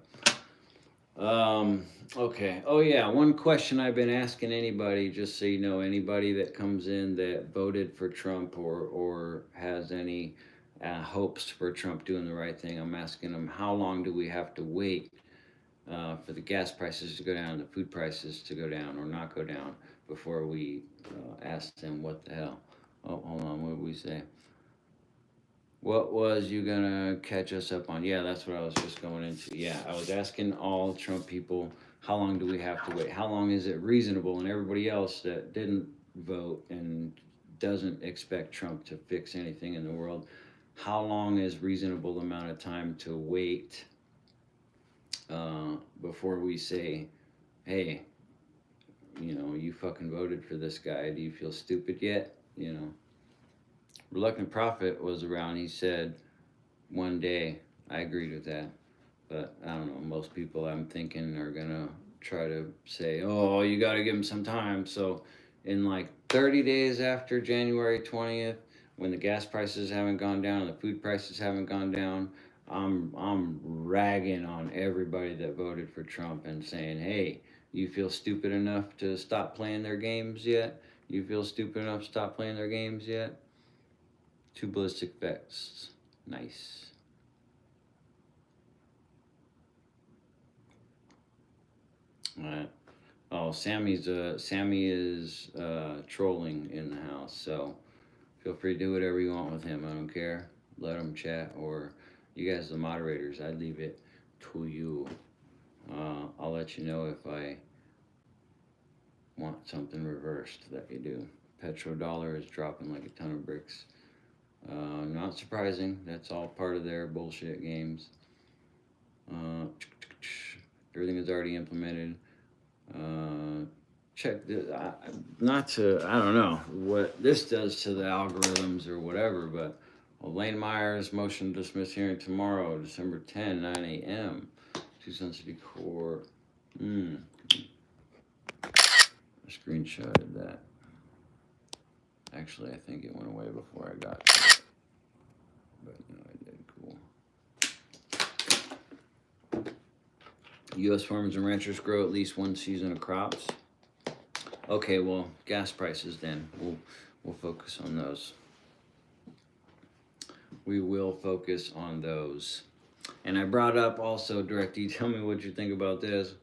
Okay. Oh yeah, one question I've been asking anybody, just so you know, anybody that comes in that voted for Trump or has any hopes for Trump doing the right thing, I'm asking them, how long do we have to wait for the gas prices to go down, the food prices to go down or not go down before we ask them what the hell? Oh, hold on, what did we say? What was you gonna catch us up on? Yeah, that's what I was just going into. Yeah, I was asking all Trump people, how long do we have to wait? How long is it reasonable? And everybody else that didn't vote and doesn't expect Trump to fix anything in the world, how long is reasonable amount of time to wait before we say, hey, you know, you fucking voted for this guy. Do you feel stupid yet? You know. Reluctant Prophet was around. He said 1 day. I agreed with that. But I don't know. Most people I'm thinking are going to try to say, oh, you got to give them some time. So in like 30 days after January 20th, when the gas prices haven't gone down and the food prices haven't gone down, I'm ragging on everybody that voted for Trump and saying, hey, you feel stupid enough to stop playing their games yet? You feel stupid enough to stop playing their games yet? 2 ballistic vests. Nice. Alright. Oh, Sammy is trolling in the house, so feel free to do whatever you want with him. I don't care. Let him chat, or you guys, the moderators, I leave it to you. I'll let you know if I want something reversed that you do. Petrodollar is dropping like a ton of bricks. Not surprising. That's all part of their bullshit games. Everything is already implemented. check this. Not to, I don't know what this does to the algorithms or whatever, but Lane Myers motion to dismiss hearing tomorrow, December 10, 9 a.m. Tucson City Court. I screenshotted that. Actually, I think it went away before I got to it. But no, I did. Cool. U.S. farmers and ranchers grow at least one season of crops. Okay, well, gas prices then. We'll focus on those. We will focus on those. And I brought up also, Directy, tell me what you think about this.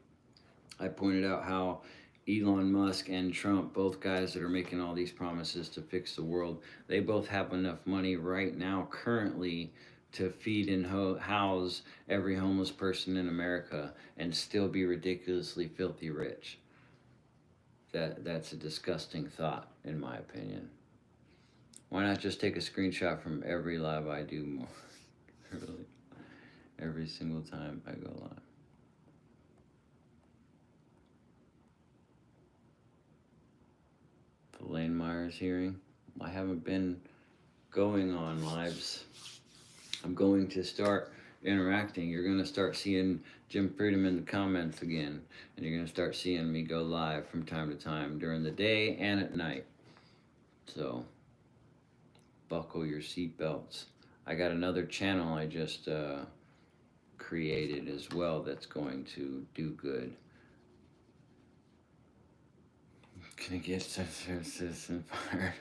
I pointed out how Elon Musk and Trump, both guys that are making all these promises to fix the world, they both have enough money right now, currently, to feed and house every homeless person in America and still be ridiculously filthy rich. That's a disgusting thought, in my opinion. Why not just take a screenshot from every live I do more? Really. Every single time I go live. The Lane Myers hearing. I haven't been going on lives. I'm going to start interacting. You're going to start seeing Jim Freedom in the comments again. And you're going to start seeing me go live from time to time during the day and at night. So, buckle your seatbelts. I got another channel I just created as well that's going to do good. Gonna get citizen fired.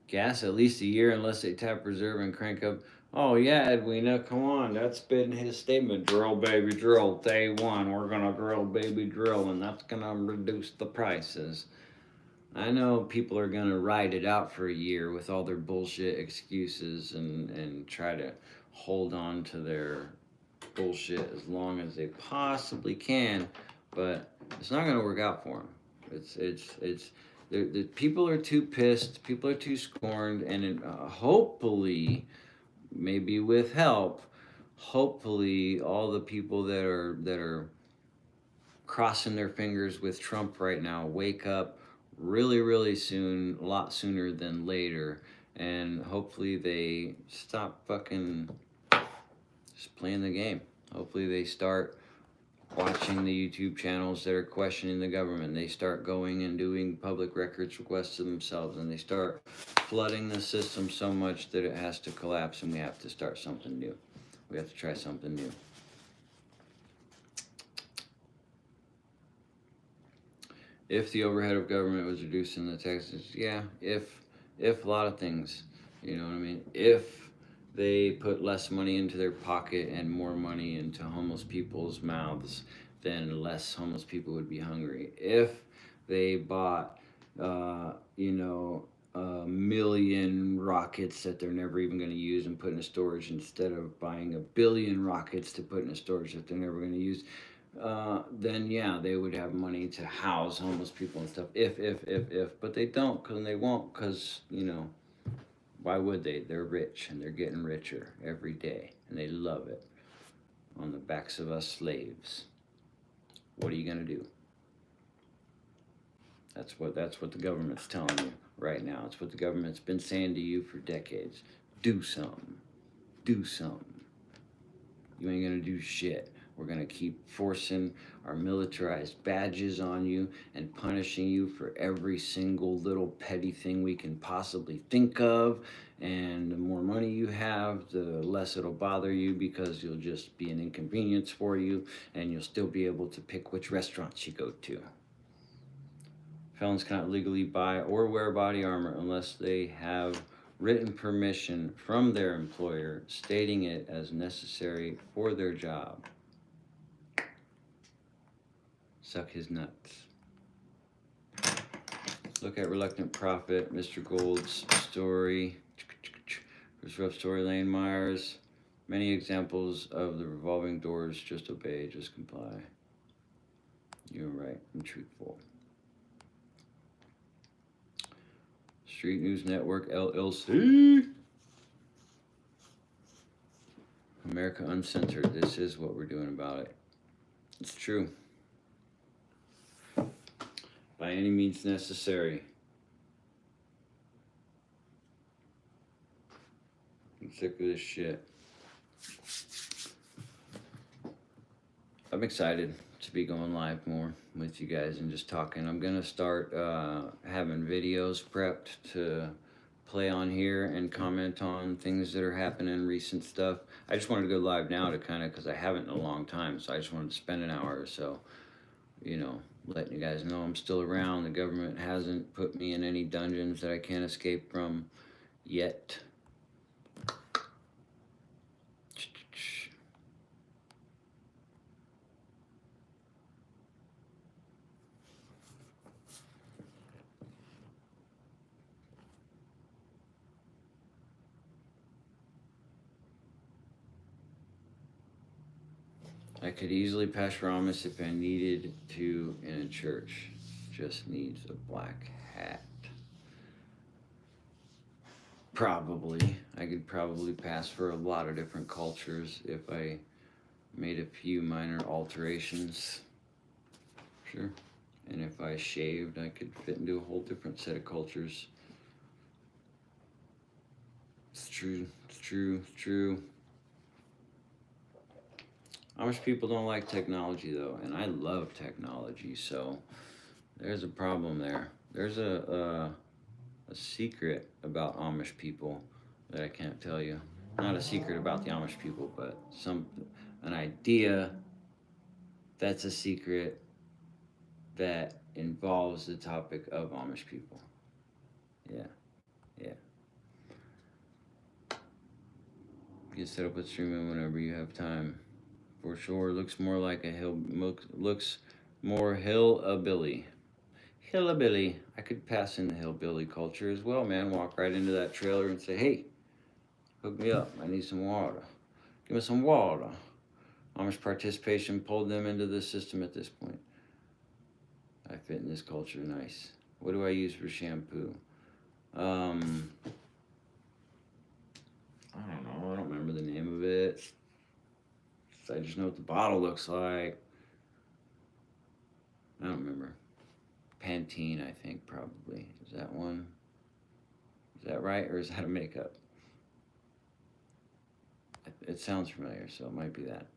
Gas at least a year unless they tap reserve and crank up. Oh yeah, Edwina, come on. That's been his statement. Drill, baby, drill. Day one, we're gonna drill, baby, drill, and that's gonna reduce the prices. I know people are gonna ride it out for a year with all their bullshit excuses and try to hold on to their bullshit as long as they possibly can, but it's not gonna work out for them. It's the people are too pissed, people are too scorned, and hopefully, maybe with help, hopefully all the people that are crossing their fingers with Trump right now wake up really, really soon, a lot sooner than later, and hopefully they stop fucking just playing the game. Hopefully they start watching the YouTube channels that are questioning the government. They start going and doing public records requests to themselves, and they start flooding the system so much that it has to collapse, and we have to start something new. We have to try something new. If the overhead of government was reduced in the taxes, yeah, if a lot of things, you know what I mean? If they put less money into their pocket and more money into homeless people's mouths, then less homeless people would be hungry. If they bought, a million rockets that they're never even going to use and put in a storage instead of buying a billion rockets to put in a storage that they're never going to use, then yeah, they would have money to house homeless people and stuff. If, but they don't, because they won't, because why would they? They're rich and they're getting richer every day, and they love it. On the backs of us slaves. What are you gonna do? That's what the government's telling you right now. It's what the government's been saying to you for decades. Do something. Do something. You ain't gonna do shit. We're gonna keep forcing our militarized badges on you and punishing you for every single little petty thing we can possibly think of. And the more money you have, the less it'll bother you, because you'll just be an inconvenience for you, and you'll still be able to pick which restaurants you go to. Felons cannot legally buy or wear body armor unless they have written permission from their employer stating it as necessary for their job. Suck his nuts. Look at Reluctant Prophet, Mr. Gold's story, Chris Ruff's story, Lane Myers. Many examples of the revolving doors. Just obey, just comply. You're right, I'm truthful. Street News Network, LLC. America Uncensored. This is what we're doing about it. It's true. By any means necessary. I'm sick of this shit. I'm excited to be going live more with you guys and just talking. I'm gonna start having videos prepped to play on here and comment on things that are happening, recent stuff. I just wanted to go live now to kind of, because I haven't in a long time, so I just wanted to spend an hour or so, you know, letting you guys know I'm still around. The government hasn't put me in any dungeons that I can't escape from yet. I could easily pass for Amish if I needed to in a church. Just needs a black hat. Probably. I could probably pass for a lot of different cultures if I made a few minor alterations. Sure. And if I shaved, I could fit into a whole different set of cultures. It's true. It's true. It's true. Amish people don't like technology though, and I love technology, so there's a problem there. There's a secret about Amish people that I can't tell you. Not a secret about the Amish people, but an idea that's a secret that involves the topic of Amish people. Yeah. You can set up a streaming whenever you have time. For sure, looks more like looks more hillabilly. Hillbilly. I could pass in the hillbilly culture as well, man. Walk right into that trailer and say, hey, hook me up. I need some water. Give me some water. Amish participation pulled them into the system at this point. I fit in this culture nice. What do I use for shampoo? I don't know. I don't remember the name of it. I just know what the bottle looks like. I don't remember. Pantene, I think, probably. Is that one? Is that right, or is that a makeup? It sounds familiar, so it might be that.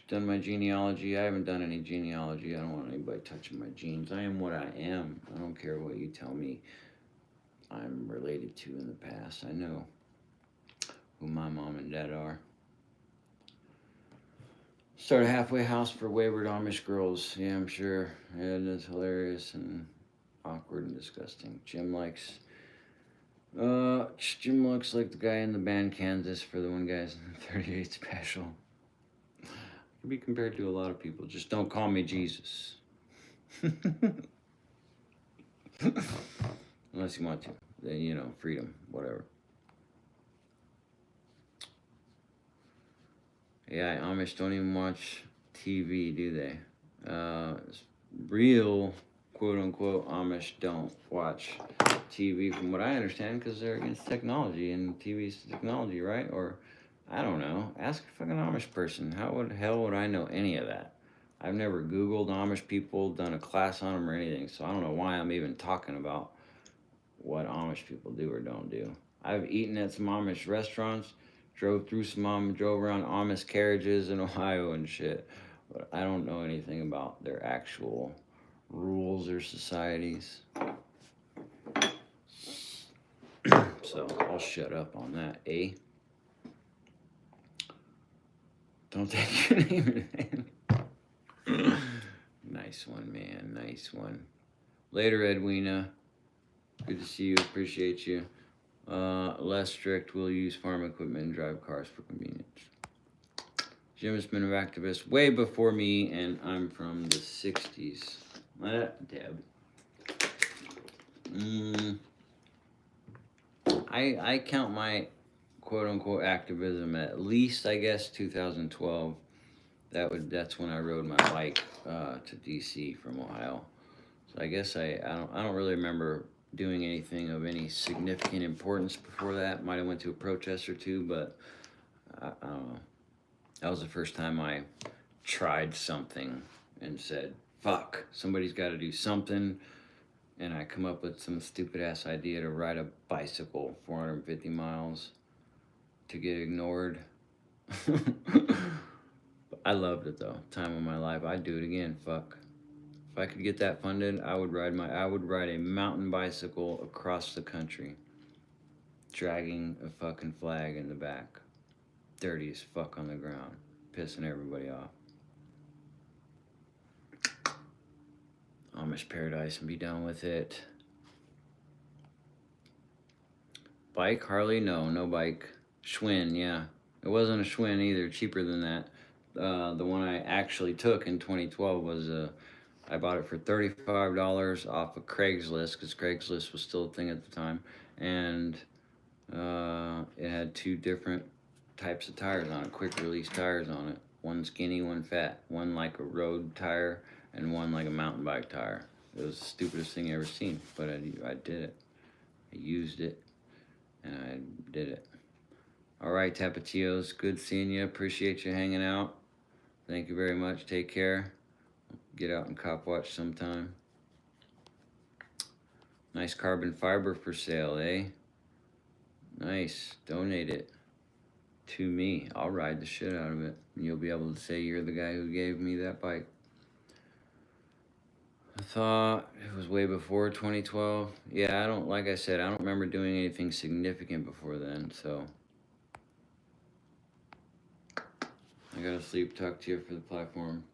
Done my genealogy. I haven't done any genealogy. I don't want anybody touching my genes. I am what I am. I don't care what you tell me I'm related to in the past. I know who my mom and dad are. Start a halfway house for wayward Amish girls. Yeah, I'm sure. Yeah, that's hilarious and awkward and disgusting. Jim looks like the guy in the band Kansas for the one guy's 38 special. Could be compared to a lot of people. Just don't call me Jesus. Unless you want to. Then, you know, freedom, whatever. Yeah, Amish don't even watch TV, do they? Real, quote-unquote, Amish don't watch TV, from what I understand, because they're against technology, and TV's technology, right? Or, I don't know. Ask a fucking Amish person. How the hell would I know any of that? I've never Googled Amish people, done a class on them or anything, so I don't know why I'm even talking about what Amish people do or don't do. I've eaten at some Amish restaurants, drove around Amish carriages in Ohio and shit, but I don't know anything about their actual rules or societies. So I'll shut up on that, eh? Don't take your name in vain. Nice one, man. Nice one. Later, Edwina. Good to see you. Appreciate you. Less strict. We'll use farm equipment and drive cars for convenience. Jim has been an activist way before me, and I'm from the 60s. Deb. I count my quote-unquote activism at least, I guess, 2012. That's when I rode my bike to DC from Ohio. So I guess I don't really remember doing anything of any significant importance before that. Might have went to a protest or two, but I don't know. That was the first time I tried something and said, fuck, somebody's got to do something. And I come up with some stupid ass idea to ride a bicycle 450 miles to get ignored. I loved it though. Time of my life. I'd do it again. Fuck. If I could get that funded, I would ride a mountain bicycle across the country, dragging a fucking flag in the back. Dirty as fuck on the ground, pissing everybody off. Amish paradise and be done with it. Bike, Harley? No bike. Schwinn, yeah. It wasn't a Schwinn either, cheaper than that. The one I actually took in 2012 was I bought it for $35 off of Craigslist, because Craigslist was still a thing at the time. And it had two different types of tires on it, quick release tires on it. One skinny, one fat. One like a road tire and one like a mountain bike tire. It was the stupidest thing I ever seen, but I did it. I used it, and I did it. All right, Tapatios, good seeing you. Appreciate you hanging out. Thank you very much. Take care. Get out and cop watch sometime. Nice carbon fiber for sale, eh? Nice. Donate it to me. I'll ride the shit out of it. And you'll be able to say you're the guy who gave me that bike. I thought it was way before 2012. Yeah, like I said, I don't remember doing anything significant before then, so. I gotta sleep. Talk to you for the platform.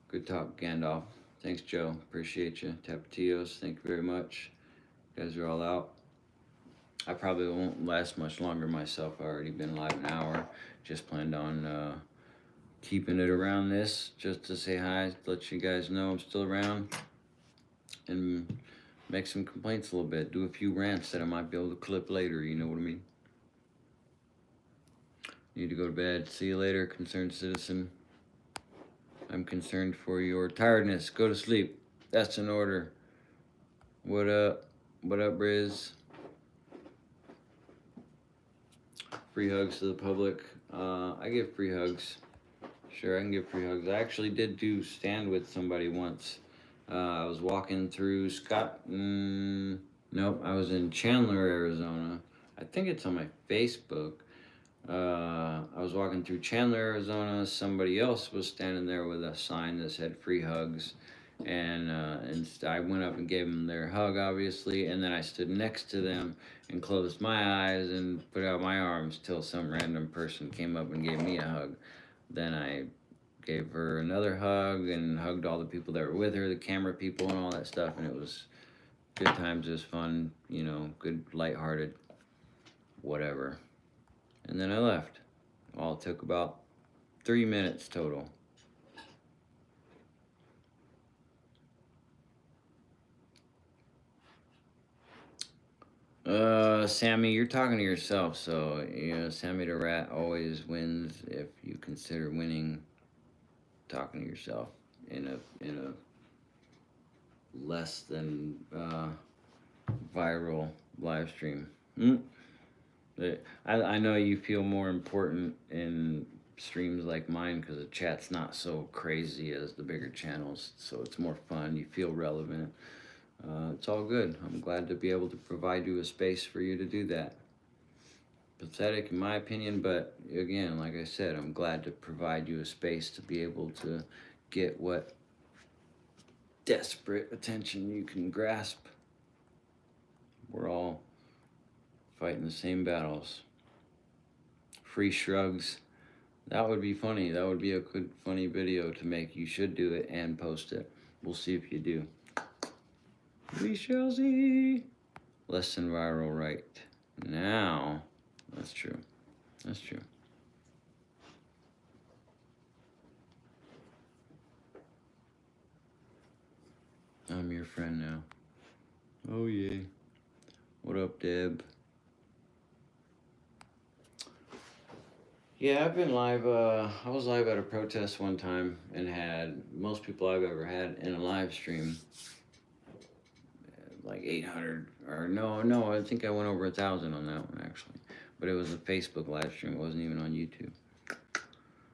Good talk, Gandalf. Thanks, Joe. Appreciate you. Tapatios, thank you very much. You guys are all out. I probably won't last much longer myself. I've already been live an hour. Just planned on keeping it around this, just to say hi, let you guys know I'm still around, and make some complaints a little bit. Do a few rants that I might be able to clip later, you know what I mean? Need to go to bed. See you later, concerned citizen. I'm concerned for your tiredness. Go to sleep. That's an order. What up? What up, Briz? Free hugs to the public. I give free hugs. Sure, I can give free hugs. I actually did stand with somebody once. I was walking through nope, I was in Chandler, Arizona. I think it's on my Facebook. I was walking through Chandler, Arizona. Somebody else was standing there with a sign that said free hugs. And I went up and gave them their hug, obviously. And then I stood next to them and closed my eyes and put out my arms till some random person came up and gave me a hug. Then I gave her another hug and hugged all the people that were with her, the camera people and all that stuff. And it was good times. It was fun, you know, good, lighthearted, whatever. And then I left. All took about 3 minutes total. Sammy, you're talking to yourself, so, you know, Sammy the Rat always wins if you consider winning talking to yourself in a less than viral live stream. I know you feel more important in streams like mine because the chat's not so crazy as the bigger channels, so it's more fun. You feel relevant. It's all good. I'm glad to be able to provide you a space for you to do that. Pathetic in my opinion, but again, like I said, I'm glad to provide you a space to be able to get what desperate attention you can grasp. We're all fighting the same battles. Free shrugs. That would be funny. That would be a good funny video to make. You should do it and post it. We'll see if you do. We shall see. Less than viral right now. That's true. That's true. I'm your friend now. Oh, yeah. What up, Deb? Yeah, I've been live. I was live at a protest one time and had most people I've ever had in a live stream. Like 800, or no, I think I went over 1,000 on that one actually. but it was a Facebook live stream. It wasn't even on YouTube.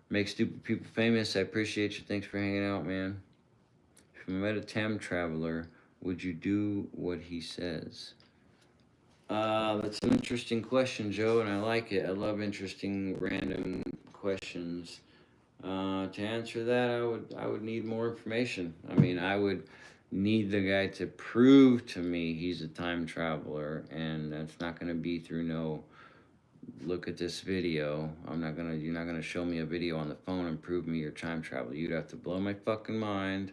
Make stupid people famous. I appreciate you. Thanks for hanging out, man. If you met a time traveler, would you do what he says? That's an interesting question, Joe, and I like it. I love interesting random questions. To answer that, I would need more information. I mean, I would need the guy to prove to me he's a time traveler, and that's not going to be through no look at this video. You're not gonna show me a video on the phone and prove me you're time traveler. You'd have to blow my fucking mind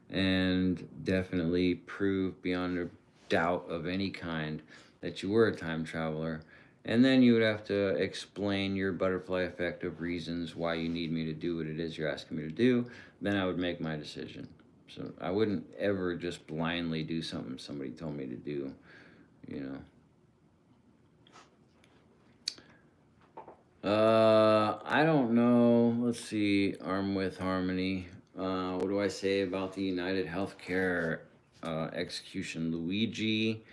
and definitely prove beyond a doubt of any kind that you were a time traveler. And then you would have to explain your butterfly effect of reasons why you need me to do what it is you're asking me to do. Then I would make my decision. So I wouldn't ever just blindly do something somebody told me to do, you know. I don't know. Let's see. Arm with Harmony. What do I say about the United Healthcare execution? Luigi,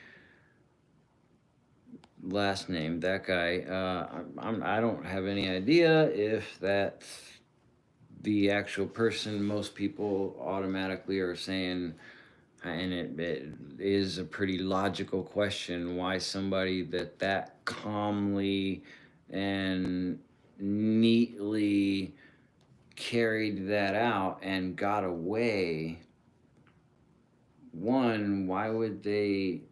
last name, that guy. I don't have any idea if that's the actual person. Most people automatically are saying, and it is a pretty logical question, why somebody that calmly and neatly carried that out and got away. One, why would they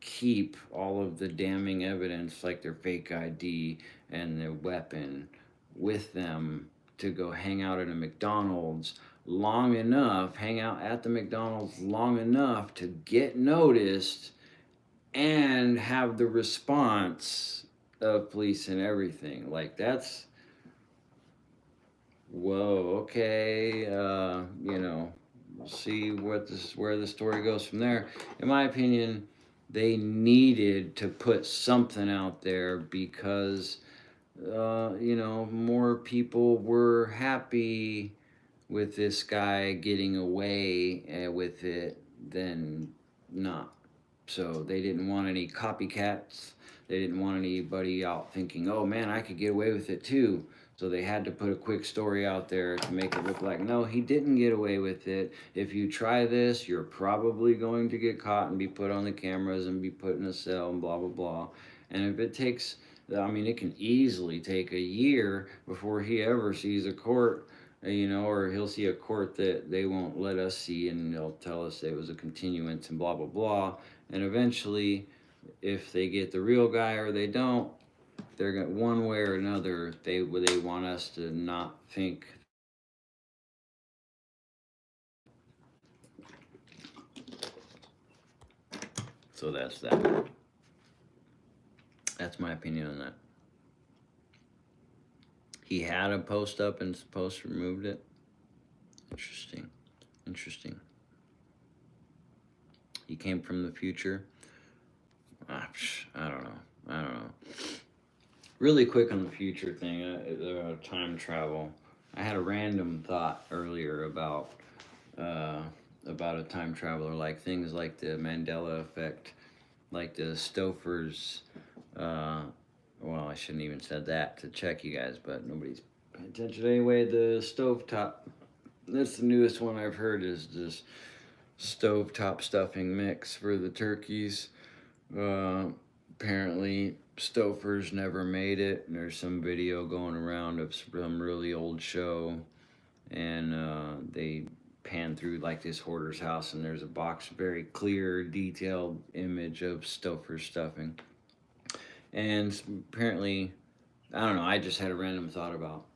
keep all of the damning evidence like their fake ID and their weapon with them to go hang out at a McDonald's long enough, hang out at the McDonald's long enough to get noticed and have the response of police and everything? Like, that's, whoa, okay, you know, we'll see where the story goes from there. In my opinion, they needed to put something out there because, you know, more people were happy with this guy getting away with it than not. So they didn't want any copycats. They didn't want anybody out thinking, oh man, I could get away with it too. So they had to put a quick story out there to make it look like, no, he didn't get away with it. If you try this, you're probably going to get caught and be put on the cameras and be put in a cell and blah, blah, blah. And if it takes, I mean, it can easily take a year before he ever sees a court, you know, or he'll see a court that they won't let us see, and they'll tell us it was a continuance and blah, blah, blah. And eventually, if they get the real guy or they don't, they're going, one way or another, they want us to not think. So that's that. That's my opinion on that. He had a post up and post removed it. Interesting. He came from the future. I don't know. Really quick on the future thing, time travel. I had a random thought earlier about a time traveler, like things like the Mandela effect, like the Stouffer's. Well, I shouldn't even said that to check you guys, but nobody's paying attention anyway. The stovetop. That's the newest one I've heard, is this stovetop stuffing mix for the turkeys. Apparently Stouffer's never made it, and there's some video going around of some really old show, and they pan through like this hoarder's house, and there's a box, very clear, detailed image of Stouffer's stuffing. And apparently, I don't know, I just had a random thought about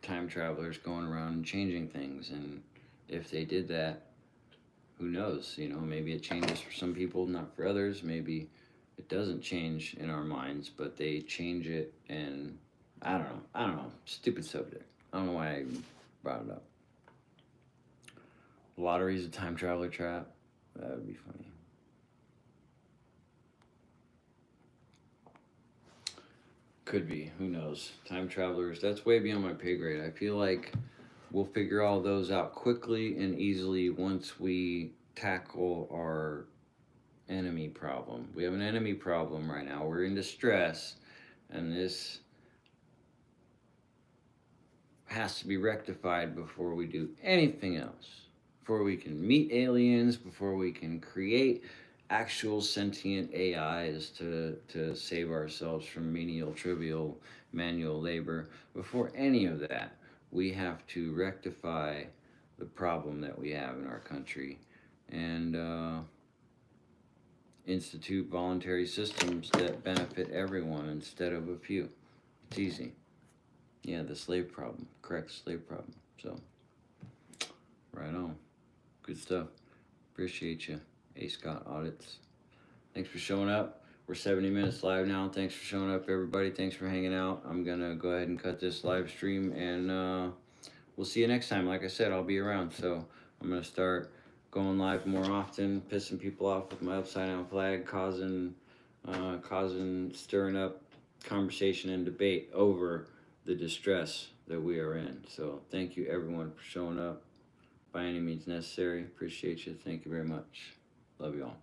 time travelers going around and changing things, and if they did that, who knows, you know, maybe it changes for some people, not for others. Maybe it doesn't change in our minds, but they change it, and I don't know, stupid subject. I don't know why I even brought it up. Lottery's a time traveler trap. That would be funny. Could be, who knows. Time travelers, that's way beyond my pay grade. I feel like we'll figure all those out quickly and easily once we tackle our enemy problem. We have an enemy problem right now. We're in distress, And this has to be rectified before we do anything else. Before we can meet aliens, before we can create actual sentient AIs to save ourselves from menial, trivial manual labor. Before any of that, we have to rectify the problem that we have in our country and institute voluntary systems that benefit everyone instead of a few. It's easy. Yeah, the slave problem. Correct, slave problem. So, right on. Good stuff. Appreciate you. A. Scott Audits. Thanks for showing up. We're 70 minutes live now. Thanks for showing up, everybody. Thanks for hanging out. I'm going to go ahead and cut this live stream, and we'll see you next time. Like I said, I'll be around. So, I'm going to start going live more often, pissing people off with my upside down flag, stirring up conversation and debate over the distress that we are in. So thank you everyone for showing up by any means necessary. Appreciate you. Thank you very much. Love you all.